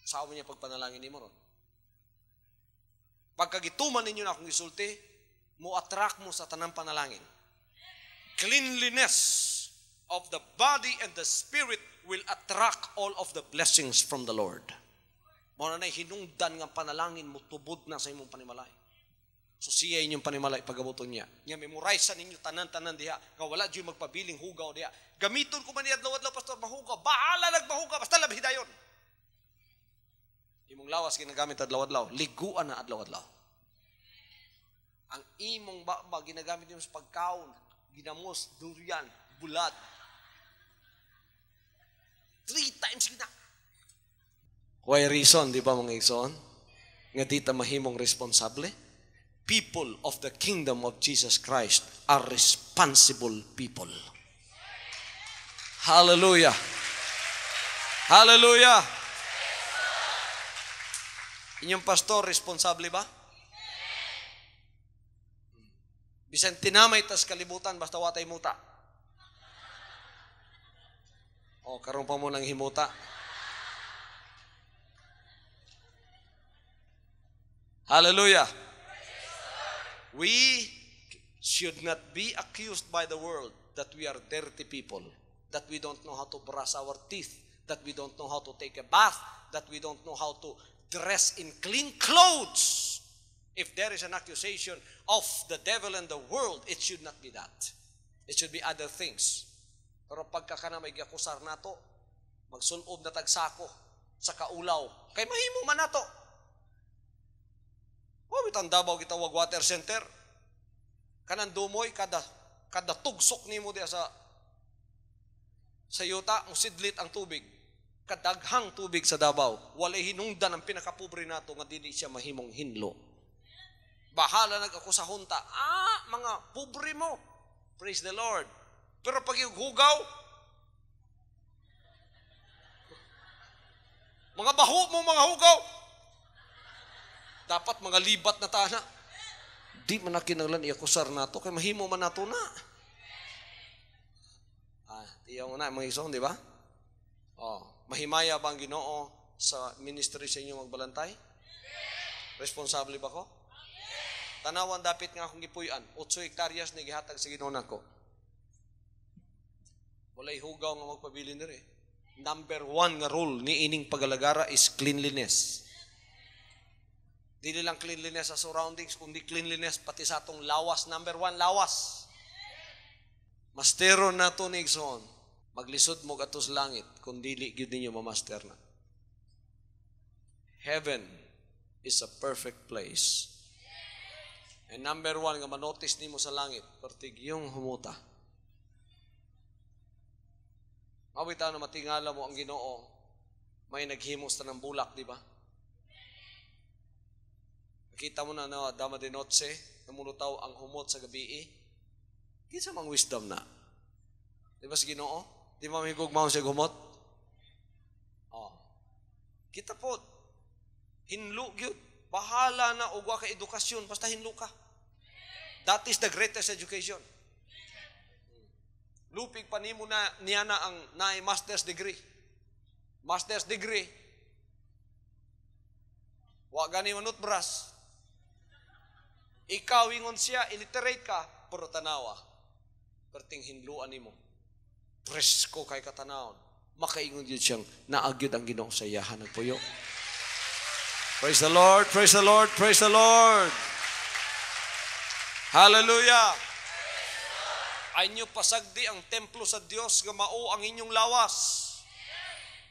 Saan niya pagpanalangin ni mo ron? Pagkagituman ninyo na akong isulti, mo attract mo sa tanang panalangin. Cleanliness of the body and the spirit will attract all of the blessings from the Lord. Mao na hinungdan nga panalangin mo tubod na sa imong panimalay. So siya inyong panimalay pagabuton niya. Nga memorize sa ninyo tanan-tanan diha. Nga wala dyan magpabiling hugaw diha. Gamiton ko man niya adlaw-adlaw pastor mahugaw. Bahala nagmahugaw. Basta labhi dayon. Imong lawas ginagamit adlaw-adlaw. Liguan na adlaw-adlaw. Ang imong baba ginagamit niyo sa pagkaon. Ginamos, durian, bulat. 3 times gina. Why reason, di ba mga igsoon? Nga di ta mahimong responsable? People of the kingdom of Jesus Christ are responsible responsible people. Hallelujah. Hallelujah. Inyong pastor, responsable ba? Bisan tinamay tas kalibutan, basta watay muta. O, karon pa mo ng himuta. Hallelujah. We should not be accused by the world that we are dirty people, that we don't know how to brush our teeth, that we don't know how to take a bath, that we don't know how to dress in clean clothes. If there is an accusation of the devil and the world, it should not be that. It should be other things. Pero pagka ka na may akusar nato, magsunob na tagsako sa kaulaw, kay mahimo man nato. O, bitang Davao gitawag water center. Kanang dumoy, kada tugsok nimo diya sa yuta, musidlit ang tubig. Kadaghang tubig sa Davao. Walay hinungdan ang pinakapobre nato nga dili siya mahimong hinlo. Bahala nag-ako sa hunta. Mga pobre mo. Praise the Lord. Pero pag hugaw, mga baho mo mga hugaw, dapat mga libat na tana. Di man na kinanglan iakusar nato, kay mahimo man nato na. Iyaw na, mga isong, di ba? Mahimaya ba ang Ginoo sa ministry sa inyo magbalantay? Responsable ba ko? Tanawan dapit nga akong gipuy-an, 8 hektaryas na gihatag sa Ginoo nako. Walay hugaw nga magpabili nire. Number 1 nga rule ni ining pagalagara is cleanliness. Dili lang cleanliness sa surroundings, kundi cleanliness pati sa atong lawas. Number 1, lawas. Masteron na to ni Igsoon. Maglisod mo atos langit kung dili gyud ninyo mamaster na. Heaven is a perfect place. And number 1 nga manotice nimo sa langit, pertig yung humuta. Mawita na matingala mo ang Ginoo, may naghimos ta ng bulak, di ba? Kita mo na dama de noche, namulutaw ang humot sa gabi. Kinsa mang wisdom na. Di ba sa Ginoo? Di ba may gugmaon siya humot? Kita po, hinlo gyud. Bahala na ugwa ka edukasyon, basta hinlo ka. That is the greatest education. Lupig pa nimo na niya na ang master's degree. Master's degree. Wa gani manut bras. Ikaw ingon siya, illiterate ka, pero tanawa. Perting hinluan nimo. Presko kay katanawon. Makaingon yun siyang naagyod ang Ginoo sa iyahan ng puyo. Praise the Lord, praise the Lord, praise the Lord. Hallelujah. Ay nyo pasagdi ang templo sa Dios nga mao ang inyong lawas.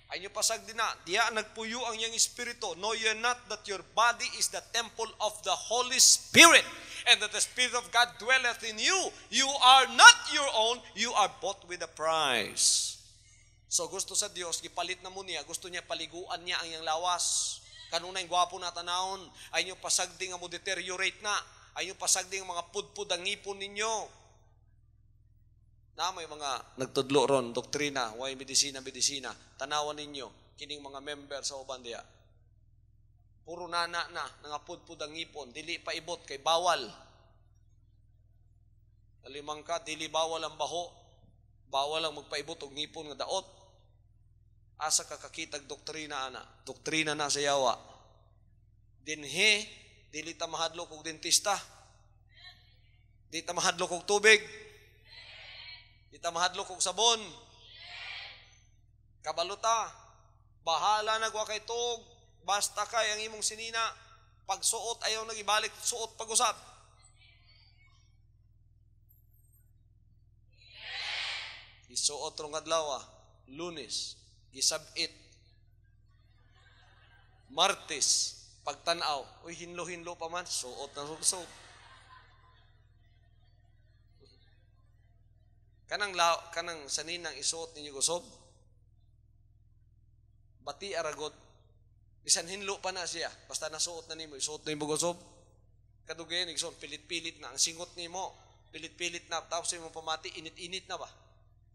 Ay nyo pasagdi na, diya nagpuyo ang iyang espiritu. Know ye not that your body is the temple of the Holy Spirit, and that the Spirit of God dwelleth in you. You are not your own, you are bought with a price. So gusto sa Dios, gipalit na mo niya, gusto niya paliguan niya ang iyang lawas. Kanunay gwapo na tanawon, ay nyo pasagdi nga mo deteriorate na, ay nyo pasagdi nga mga pudpud ang ngipon ninyo. Na may mga nagtudlo ron, doktrina, why medisina, tanawan ninyo, kining mga member sa uban diya. Puro nana na, nangapudpud ang ngipon, dili pa ibot, kay bawal. Kalimang ka, dili bawal ang baho, bawal ang magpaibot og ngipon nga daot. Asa ka kakitag doktrina na sa yawa. Dinhi, dili ta mahadlok og dentista. Dili ta mahadlok og tubig. Dili ta mahadlok og sabon. Kabaluta, bahala nagwa kay tug, basta kay ang imong sinina, pagsuot ayaw nagibalik, suot pag-usap. Isuot rong adlaw, Lunes, gisabit, Martes, pagtanaw, uy hinlo-hinlo pa man, suot na suot. Kanang saninang isuot ninyo gusob, bati aragod, bisan hinlo pa na siya, basta nasuot na nimo, isuot na nimo gusob, kadugay, nagsuot, pilit-pilit na, ang singot nimo, pilit-pilit na, tapos yung pamati, init-init na ba?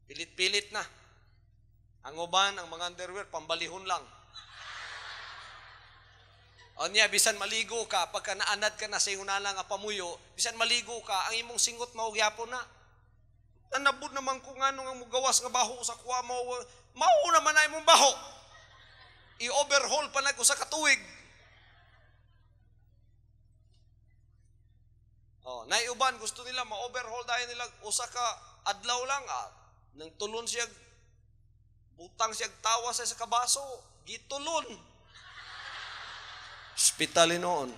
Pilit-pilit na. Ang uban, ang mga underwear, pambalihon lang. O niya, bisan maligo ka, pagka naanad ka na sa iyong nalang pamuyo, bisan maligo ka, ang imong singot maugyapon na. Nanabod naman kung ano nga mugawas nga baho sa kuwa, mao naman na imong baho. I-overhaul pa na ko sa katuig. Oh, naiuban, gusto nila ma-overhaul dahil nila usa ka adlaw lang. Nang tulon siya, butang siya tawa sa kabaso, gitulon. Hospital noon.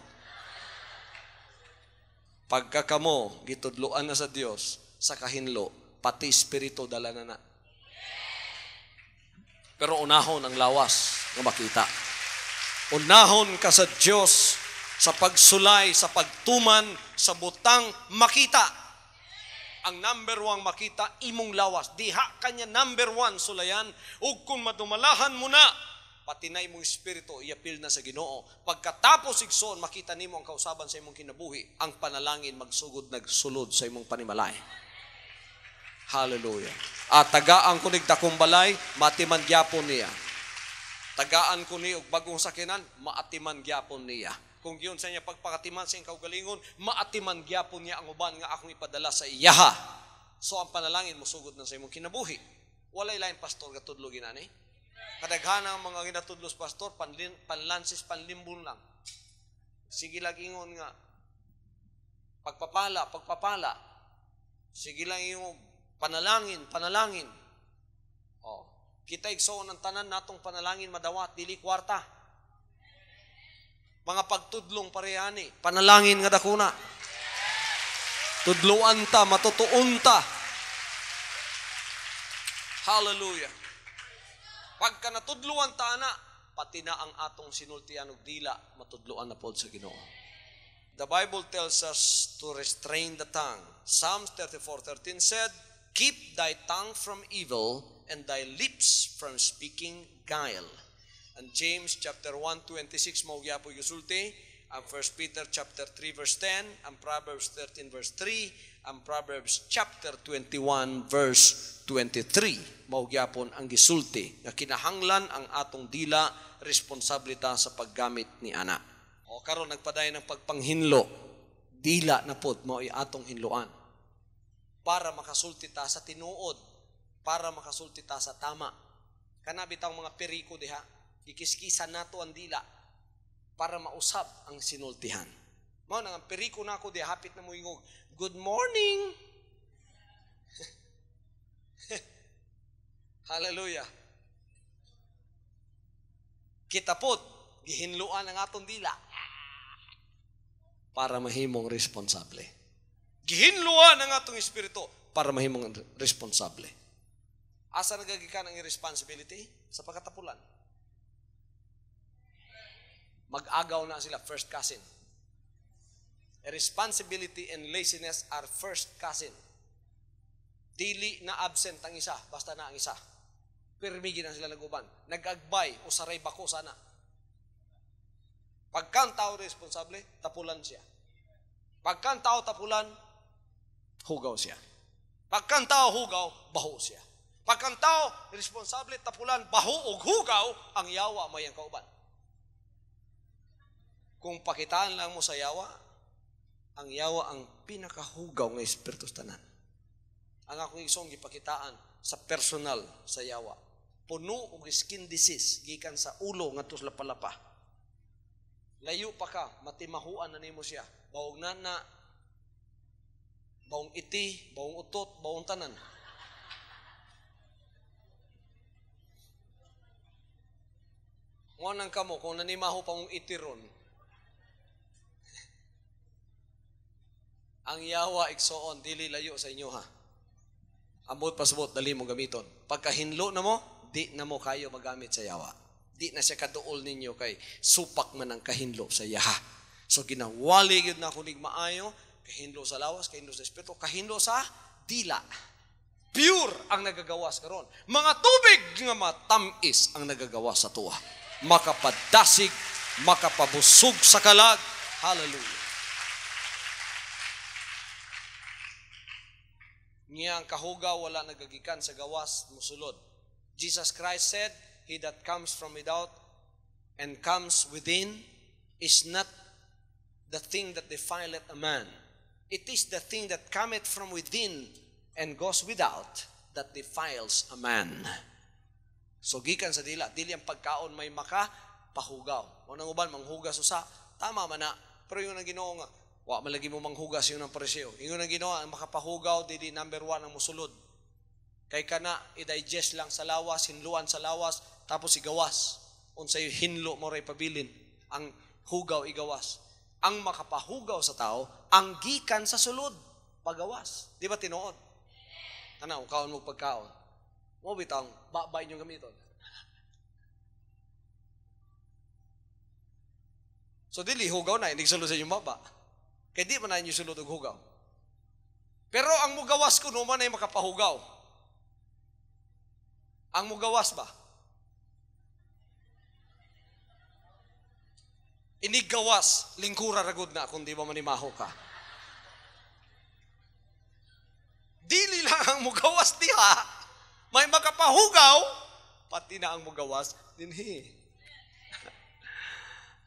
Pagkakamo, gitudloan na sa Dios, sa kahinlo, pati espiritu dala na. Pero unahon ang lawas nga makita. Unahon ka sa Dios sa pagsulay, sa pagtuman, sa butang makita. Ang number 1 makita, imong lawas. Diha kanya number 1 sulayan. Ug kung madumalahan mo na, pati na imong espiritu, iapil na sa Ginoo. Pagkatapos igsoon, makita nimo ang kausaban sa imong kinabuhi. Ang panalangin magsugod nagsulod sa imong panimalay. Hallelujah. At tagaan ko nig dakong balay, matiman gyapon niya. Tagaan ko ni og bagong sakinan, maatiman gyapon niya. Kung yun sa niya pagpakatiman sa iyong kaugalingon, maatiman gyapon niya ang uban nga akong ipadala sa iyaha. So ang panalangin mo sugod na sa imong kinabuhi. Walay lain pastor gatudlo ginani. Kadaghan ang mga ginatudlos pastor, panlansis, panlimbon lang. Sige lang ingon nga, pagpapala. Sige lang yung panalangin. Oh, kita igsoon ang tanan natong panalangin madawat, dili kwarta. Mga pagtudlong parehani, panalangin nga dakuna. Tudluan ta, matutuon ta. Hallelujah. Pagka natudluan ta na, pati na ang atong sinultian og dila, matudluan na pod sa Ginoo. The Bible tells us to restrain the tongue. Psalms 34:13 said, "Keep thy tongue from evil and thy lips from speaking guile." And James chapter 1:26 mao gyapon gisulti, ang 1 Peter chapter 3 verse 10, ang Proverbs 13 verse 3, ang Proverbs chapter 21 verse 23 mao gyapon ang gisulti nga kinahanglan ang atong dila responsablita sa paggamit ni ana. O karon nagpadayon ng pagpanghinlo, dila na pod mao atong hinloan para makasulti ta sa tinuod, para makasulti ta sa tama. Kana bitang mga periko diha, ikiskisan nato ang dila para mausab ang sinultihan. Mao nang periko nako diha, hapit na mo ingog, "Good morning." Hallelujah. Kita pod gihinluan ang atong dila para mahimong responsable. Gihinluan ang atong espiritu para mahimong responsable. Asa nagagikan ang irresponsibility? Sa pagkatapulan. Mag-agaw na sila, first cousin. Irresponsibility and laziness are first cousin. Dili na absent ang isa, basta na ang isa. Pirmigi na sila naguban. Nag-agbay o saray bako sana. Pagkang tao responsable, tapulan siya. Pagkang tao tapulan, hugaw siya. Pagkang tao hugaw, baho siya. Pagkang tao responsable, tapulan, baho o hugaw, ang yawa may ang kauban. Kung pakitaan lang mo sa yawa ang pinakahugaw ng espiritu tanan. Ang akong isong gipakitaan sa personal sa yawa. Puno og skin disease gikan sa ulo ngadto sa lapalapa. Layo pa ka, matimahuan na nimo siya. Bawong nana, bawong iti, bawong utot, bawong tanan. Ngunang kamo, kung nanimaho pa mong iti ron, ang yawa igsoon, dili layo sa inyo ha. Ambot pasabot, dali mo gamiton. Pagkahinlo na mo, di na mo kayo magamit sa yawa. Di na siya kaduol ninyo kay supak man ang kahinlo sa yaha. So ginawali yun na kunig maayo, kahinlo sa lawas, kahinlo sa espiritu, kahinlo sa dila. Pure ang nagagawas karon. Mga tubig nga matamis ang nagagawas sa tuwa. Makapadasig, makapabusog sa kalag. Hallelujah. Niya ang kahugaw wala nagagikan sa gawas musulod. Jesus Christ said, "He that comes from without and comes within is not the thing that defileth a man. It is the thing that cometh from within and goes without that defiles a man." So gikan sa dili ang pagkaon may makapahugaw. O nang uban manghugas usa, tama man na. Pero yung nang Ginoo nga, wa malagi mo manghugas yung ng presyo. Yung nang Ginoo ang makapahugaw dili number 1 ang musulod. Kay kana i-digest lang sa lawas, hinluan sa lawas, tapos igawas. Unsay hinlo mo ray pabilin, ang hugaw igawas. Ang makapahugaw sa tao ang gikan sa sulod, pagawas. Di ba tinuod? Tanaw, kaon mo pagkaon. Mo bitang babay niyo gamiton. So dili hugaw na hindi sulod sa inyong baba. Kay di man na inyo sulod og hugaw. Pero ang mugawas kuno man ay makapahugaw. Ang mugawas ba? Inigawas, lingkura ragod na kung di ba manimaho ka. Dili lang ang mugawas diha, may makapahugaw, pati na ang mugawas dinhi.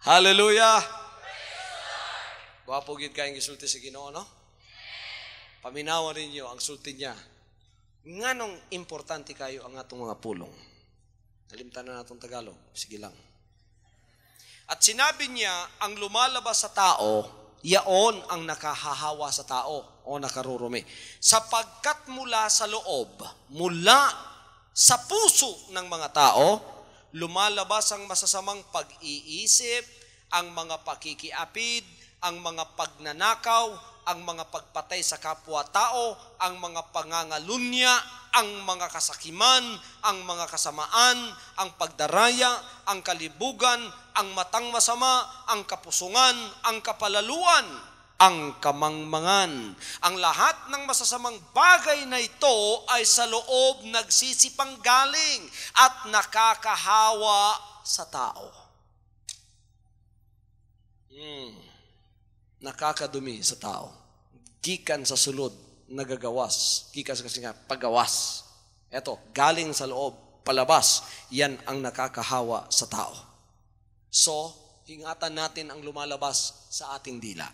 Hallelujah! Wapo gid kayong gisulti sa Ginoo, no? Paminawan ninyo ang sulti niya. Nganong importante kayo ang atong mga pulong? Nalimtan na natong Tagalog. Sige lang. At sinabi niya, ang lumalabas sa tao, yaon ang nakahahawa sa tao o nakarurumi. Sapagkat mula sa loob, mula sa puso ng mga tao, lumalabas ang masasamang pag-iisip, ang mga pakikiapid, ang mga pagnanakaw, ang mga pagpatay sa kapwa-tao, ang mga pangangalunya, ang mga kasakiman, ang mga kasamaan, ang pagdaraya, ang kalibugan, ang matang masama, ang kapusungan, ang kapalaluan, ang kamangmangan. Ang lahat ng masasamang bagay na ito ay sa loob nagsisipanggaling at nakakahawa sa tao. Nakakadumi sa tao. Gikan sa sulod, nagagawas. Gikan sa paggawas. Eto, galing sa loob, palabas. Yan ang nakakahawa sa tao. So, ingatan natin ang lumalabas sa ating dila.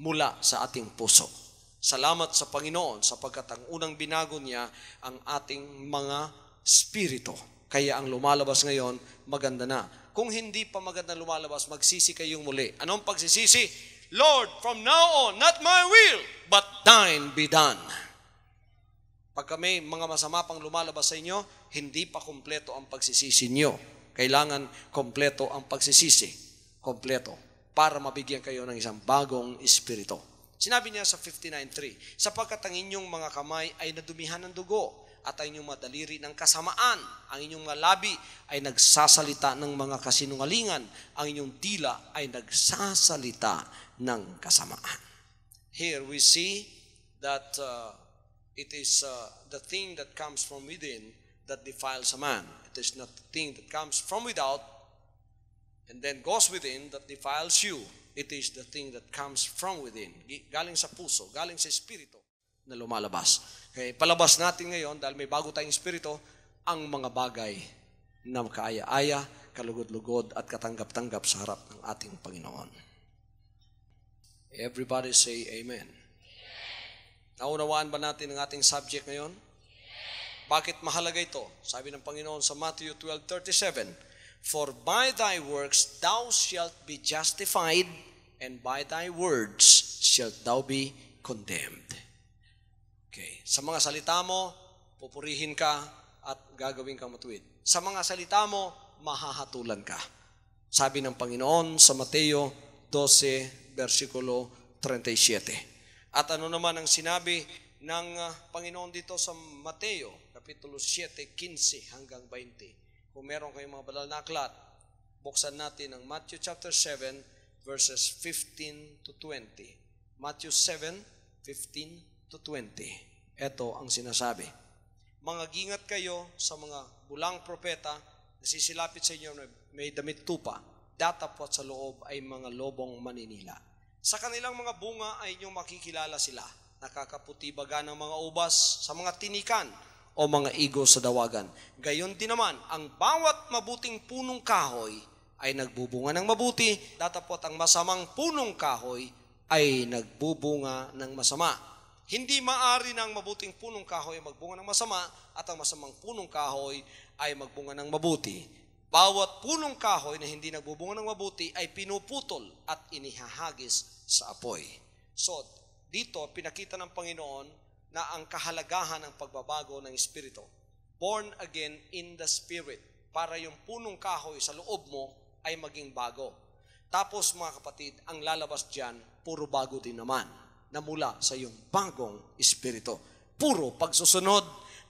Mula sa ating puso. Salamat sa Panginoon sapagkat ang unang binago niya ang ating mga spirito. Kaya ang lumalabas ngayon, maganda na. Kung hindi pa maganda lumalabas, magsisi kayong muli. Anong pagsisisi? Lord, from now on, not my will, but thine be done. Pagka may mga masama pang lumalabas sa inyo, hindi pa kompleto ang pagsisisi nyo. Kailangan kompleto ang pagsisisi. Kompleto. Para mabigyan kayo ng isang bagong espiritu. Sinabi niya sa 59:3, sapagkat ang inyong mga kamay ay nadumihan ng dugo at ang inyong madaliri ng kasamaan. Ang inyong mga labi ay nagsasalita ng mga kasinungalingan. Ang inyong dila ay nagsasalita ng kasamaan. Here we see that it is the thing that comes from within that defiles a man. It is not the thing that comes from without and then goes within that defiles you. It is the thing that comes from within. Galing sa puso, galing sa espiritu na lumalabas. Kaya palabas natin ngayon, dahil may bago tayong espiritu, ang mga bagay na makaaya-aya, kalugod-lugod at katanggap-tanggap sa harap ng ating Panginoon. Everybody say amen. Naunawaan ba natin ang ating subject ngayon? Bakit mahalaga ito? Sabi ng Panginoon sa Matthew 12:37, for by thy works thou shalt be justified, and by thy words shalt thou be condemned. Okay. Sa mga salita mo, pupurihin ka at gagawin kang matuwid. Sa mga salita mo, mahahatulan ka. Sabi ng Panginoon sa Mateo 12, versikulo 37. At ano naman ang sinabi ng Panginoon dito sa Mateo, kapitulo 7, 15 hanggang 20. Kung meron kayong mga banal na aklat, buksan natin ang Matthew chapter 7, verses 15 to 20. Matthew 7, 15 to 20. Ito ang sinasabi. Mangagingat kayo sa mga bulang propeta na sisilapit sa inyo na may damit tupa, datapwat sa loob ay mga lobong maninila. Sa kanilang mga bunga ay inyong makikilala sila. nakakaputi baga ng mga ubas sa mga tinikan o mga igo sa dawagan. Gayon din naman, ang bawat mabuting punong kahoy ay nagbubunga ng mabuti, datapot ang masamang punong kahoy ay nagbubunga ng masama. Hindi maari ng mabuting punong kahoy ay magbunga ng masama at ang masamang punong kahoy ay magbunga ng mabuti. Bawat punong kahoy na hindi nagbubunga ng mabuti ay pinuputol at inihahagis sa apoy. So, dito pinakita ng Panginoon na ang kahalagahan ng pagbabago ng Espiritu. Born again in the Spirit. Para yung punong kahoy sa loob mo ay maging bago. Tapos mga kapatid, ang lalabas dyan, puro bago din naman na mula sa iyong bagong Espiritu. Puro pagsusunod,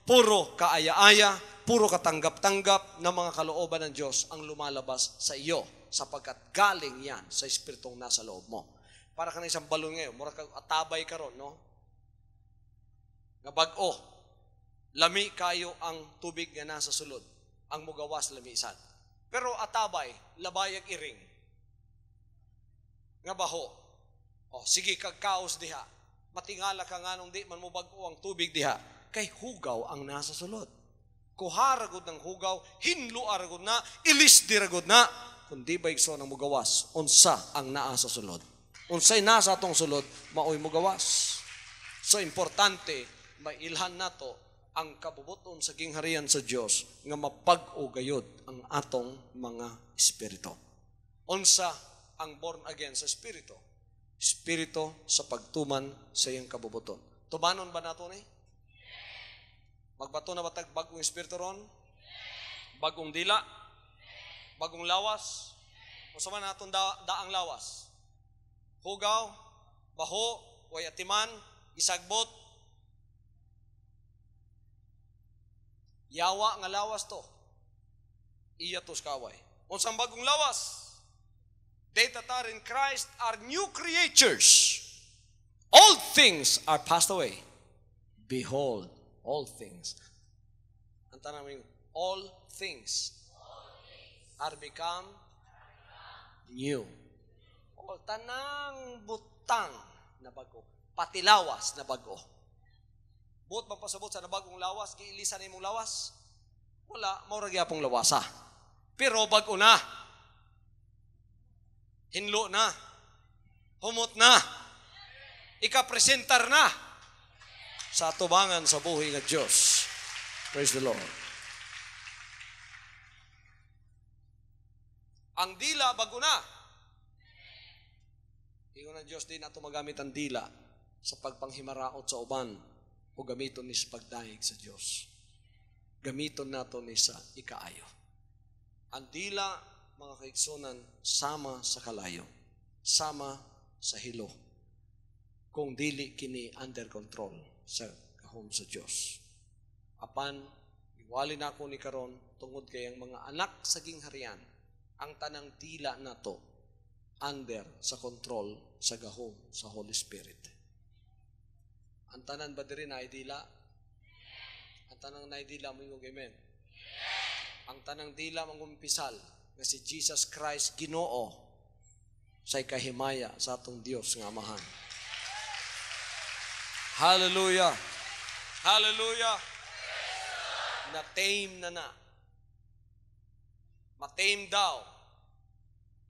puro kaaya-aya, puro katanggap-tanggap ng mga kalooban ng Diyos ang lumalabas sa iyo sapagkat galing yan sa Espiritong nasa loob mo. Para ka na isang balon ngayon, mura kang atabay ka ron, no? Nga bag-o, lami kayo ang tubig nga nasa sulod, ang mugawas lamisan. Pero atabay, labayag iring. Nga baho, sige kagkaos diha, matingala ka nga nung di man mo bag-o ang tubig diha, kay hugaw ang nasa sulod. Kuharagod ng hugaw, hinlo aragod na, ilis diragod na, kundi ba ikso ng mugawas, unsa ang naa sa sulod. Unsay nasa atong sulod, maoy mugawas. So importante, mailhan nato ang kabubuton sa gingharian sa Dios nga mapag-o gayud ang atong mga espiritu. Unsa ang born again sa espiritu? Espiritu sa pagtuman sa iyang kabubuton. Tumanon ba nato ni? Magbato na batag bagong espiritu ron? Bagong dila? Bagong lawas? Unsa man naton daang lawas? Hugaw, baho, way atiman, isagbot, yawa nga lawas to. Iya tos kaway. Unsang bagong lawas? They that are in Christ are new creatures. All things are passed away. Behold, all things. Ang tanong mo, all things are become new. All tanang butang na bago. Pati lawas na bago. Buot magpasabot sa nabagong lawas, kiilisan imong lawas. Wala, maurag yapong lawasa. Pero bago na. Hinlo na. Humot na. Ikapresentar na sa atubangan sa buhay ng Diyos. Praise the Lord. Ang dila bago na. Ingon ng Diyos din ato magamit ang dila sa pagpanghimaraot sa uban o gamiton ni sa pagdaig sa Diyos. Gamiton nato ni sa ikaayo. Ang dila, mga kaigsunan, sama sa kalayo, sama sa hilo. Kung dili kini under control sa kahom sa Diyos. Apan, iwali na ako ni karon tungod kayang mga anak sa gingharian, ang tanang dila nato under sa control sa gahom sa Holy Spirit. Ang tanan ba diri na idila? Ang tanang na idila mo yung amen. Ang tanang dila mangumpisal nga si Jesus Christ Ginoo sa kahimaya sa atong Dios nga Amahan. Hallelujah. Hallelujah. Na-tame na. Ma-tame daw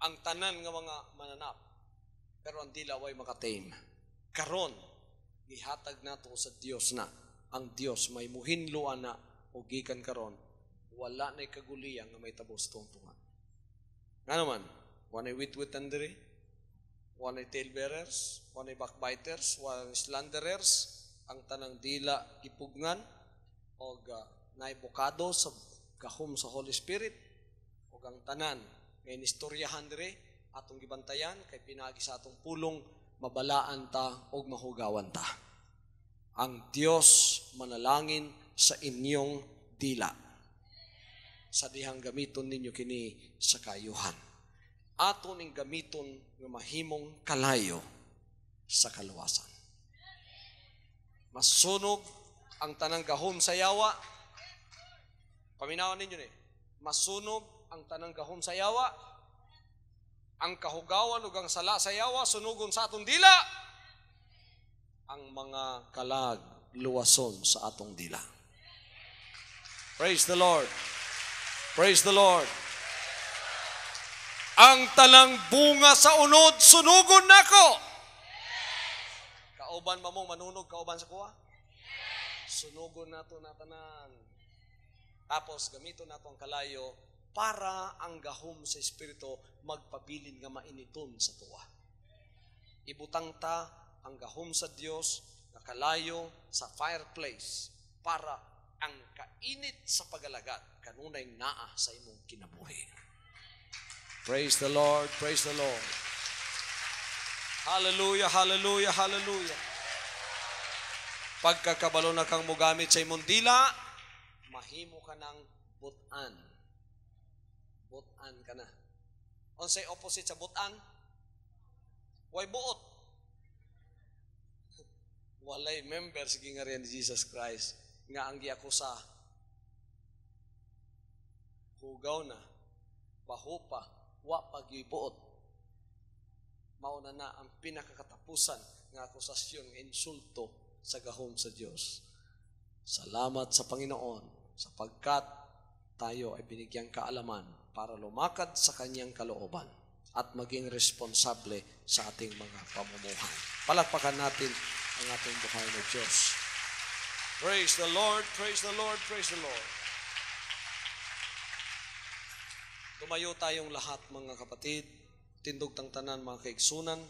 ang tanan nga mga mananap. Pero ang dila way makatame. Karon, gihatag nato sa Dios na. Ang Dios may muhinluan na o gikan karon, wala na'y kaguliyang nga may tabos tungtungan. Nga naman, wanay wit-witan diri, wanay tailbearers, wanay backbiters, wanay slanderers, ang tanang dila ipugngan o naibukado sa kahom sa Holy Spirit o ang tanan ngay nistoryahan dire atong gibantayan kay pinagi sa atong pulong mabalaan ta og mahugawan ta. Ang Dios manalangin sa inyong dila sa dihang gamiton ninyo kini sa kayuhan. Aton ing gamiton nga mahimong kalayo sa kaluwasan. Masunog ang tanang gahom sa yawa. Paminawan ninyo ni. Masunog ang tanang gahom sa yawa, ang kahugawan ug ang sala sa yawa sunugon sa atong dila. ang mga kalag luwason sa atong dila. Praise the Lord. Praise the Lord. Ang talang bunga sa unod, sunugon nako. Kauban mamong manunog, kauban sa kuha? Sunugon nato na tanan. Tapos gamiton nato ang kalayo para ang gahom sa Espiritu magpabilin nga mainiton sa tuwa. Ibutang ta ang gahom sa Dios nga kalayo sa fireplace para ang kainit sa pagalagat kanunay naa sa imong kinabuhi. Praise the Lord, praise the Lord. Hallelujah, hallelujah, hallelujah. Pagkakabalo na kang mugamit sa imong dila, mahimo ka ng butan. Butan ka na. Unsay opposite sa butan? Way buot. Walay member sa gingharian ni Jesus Christ nga ang giakusa. Hugaw na, bahupa, wa pagyibuot. Mauna na ang pinakakatapusan ng akusasyon ng insulto sa gahom sa Diyos. Salamat sa Panginoon sapagkat tayo ay binigyang kaalaman para lumakad sa kanyang kalooban at maging responsable sa ating mga pamumuhay. Palakpakan natin ang ating buhay na Diyos. Praise the Lord, praise the Lord, praise the Lord. Tumayo tayong lahat mga kapatid, tindog tang tanan mga kaigsunan,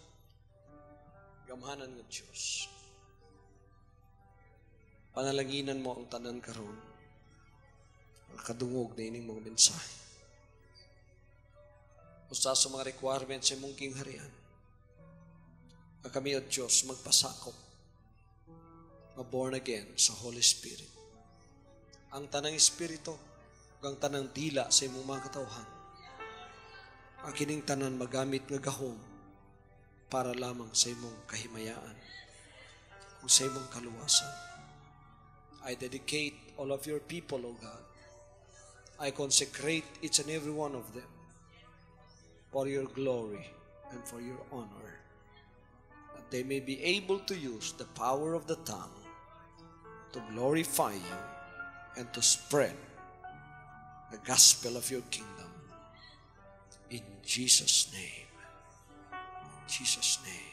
gamhanan ng Diyos. Panalanginan mo ang tanan karon, ang kadungog na ining mga mensahe. Usa sa mga requirements sa mong kingharian, ang kami o Diyos magpasakop, born again sa Holy Spirit. Ang tanang Espiritu, ang tanang dila sa imong mga katawhan, ang kining tanan magamit nga gahom para lamang sa imong kahimayaan o sa imong kaluwasan. I dedicate all of your people, O God. I consecrate each and every one of them for your glory and for your honor, that they may be able to use the power of the tongue to glorify you and to spread the gospel of your kingdom. In Jesus' name. In Jesus' name.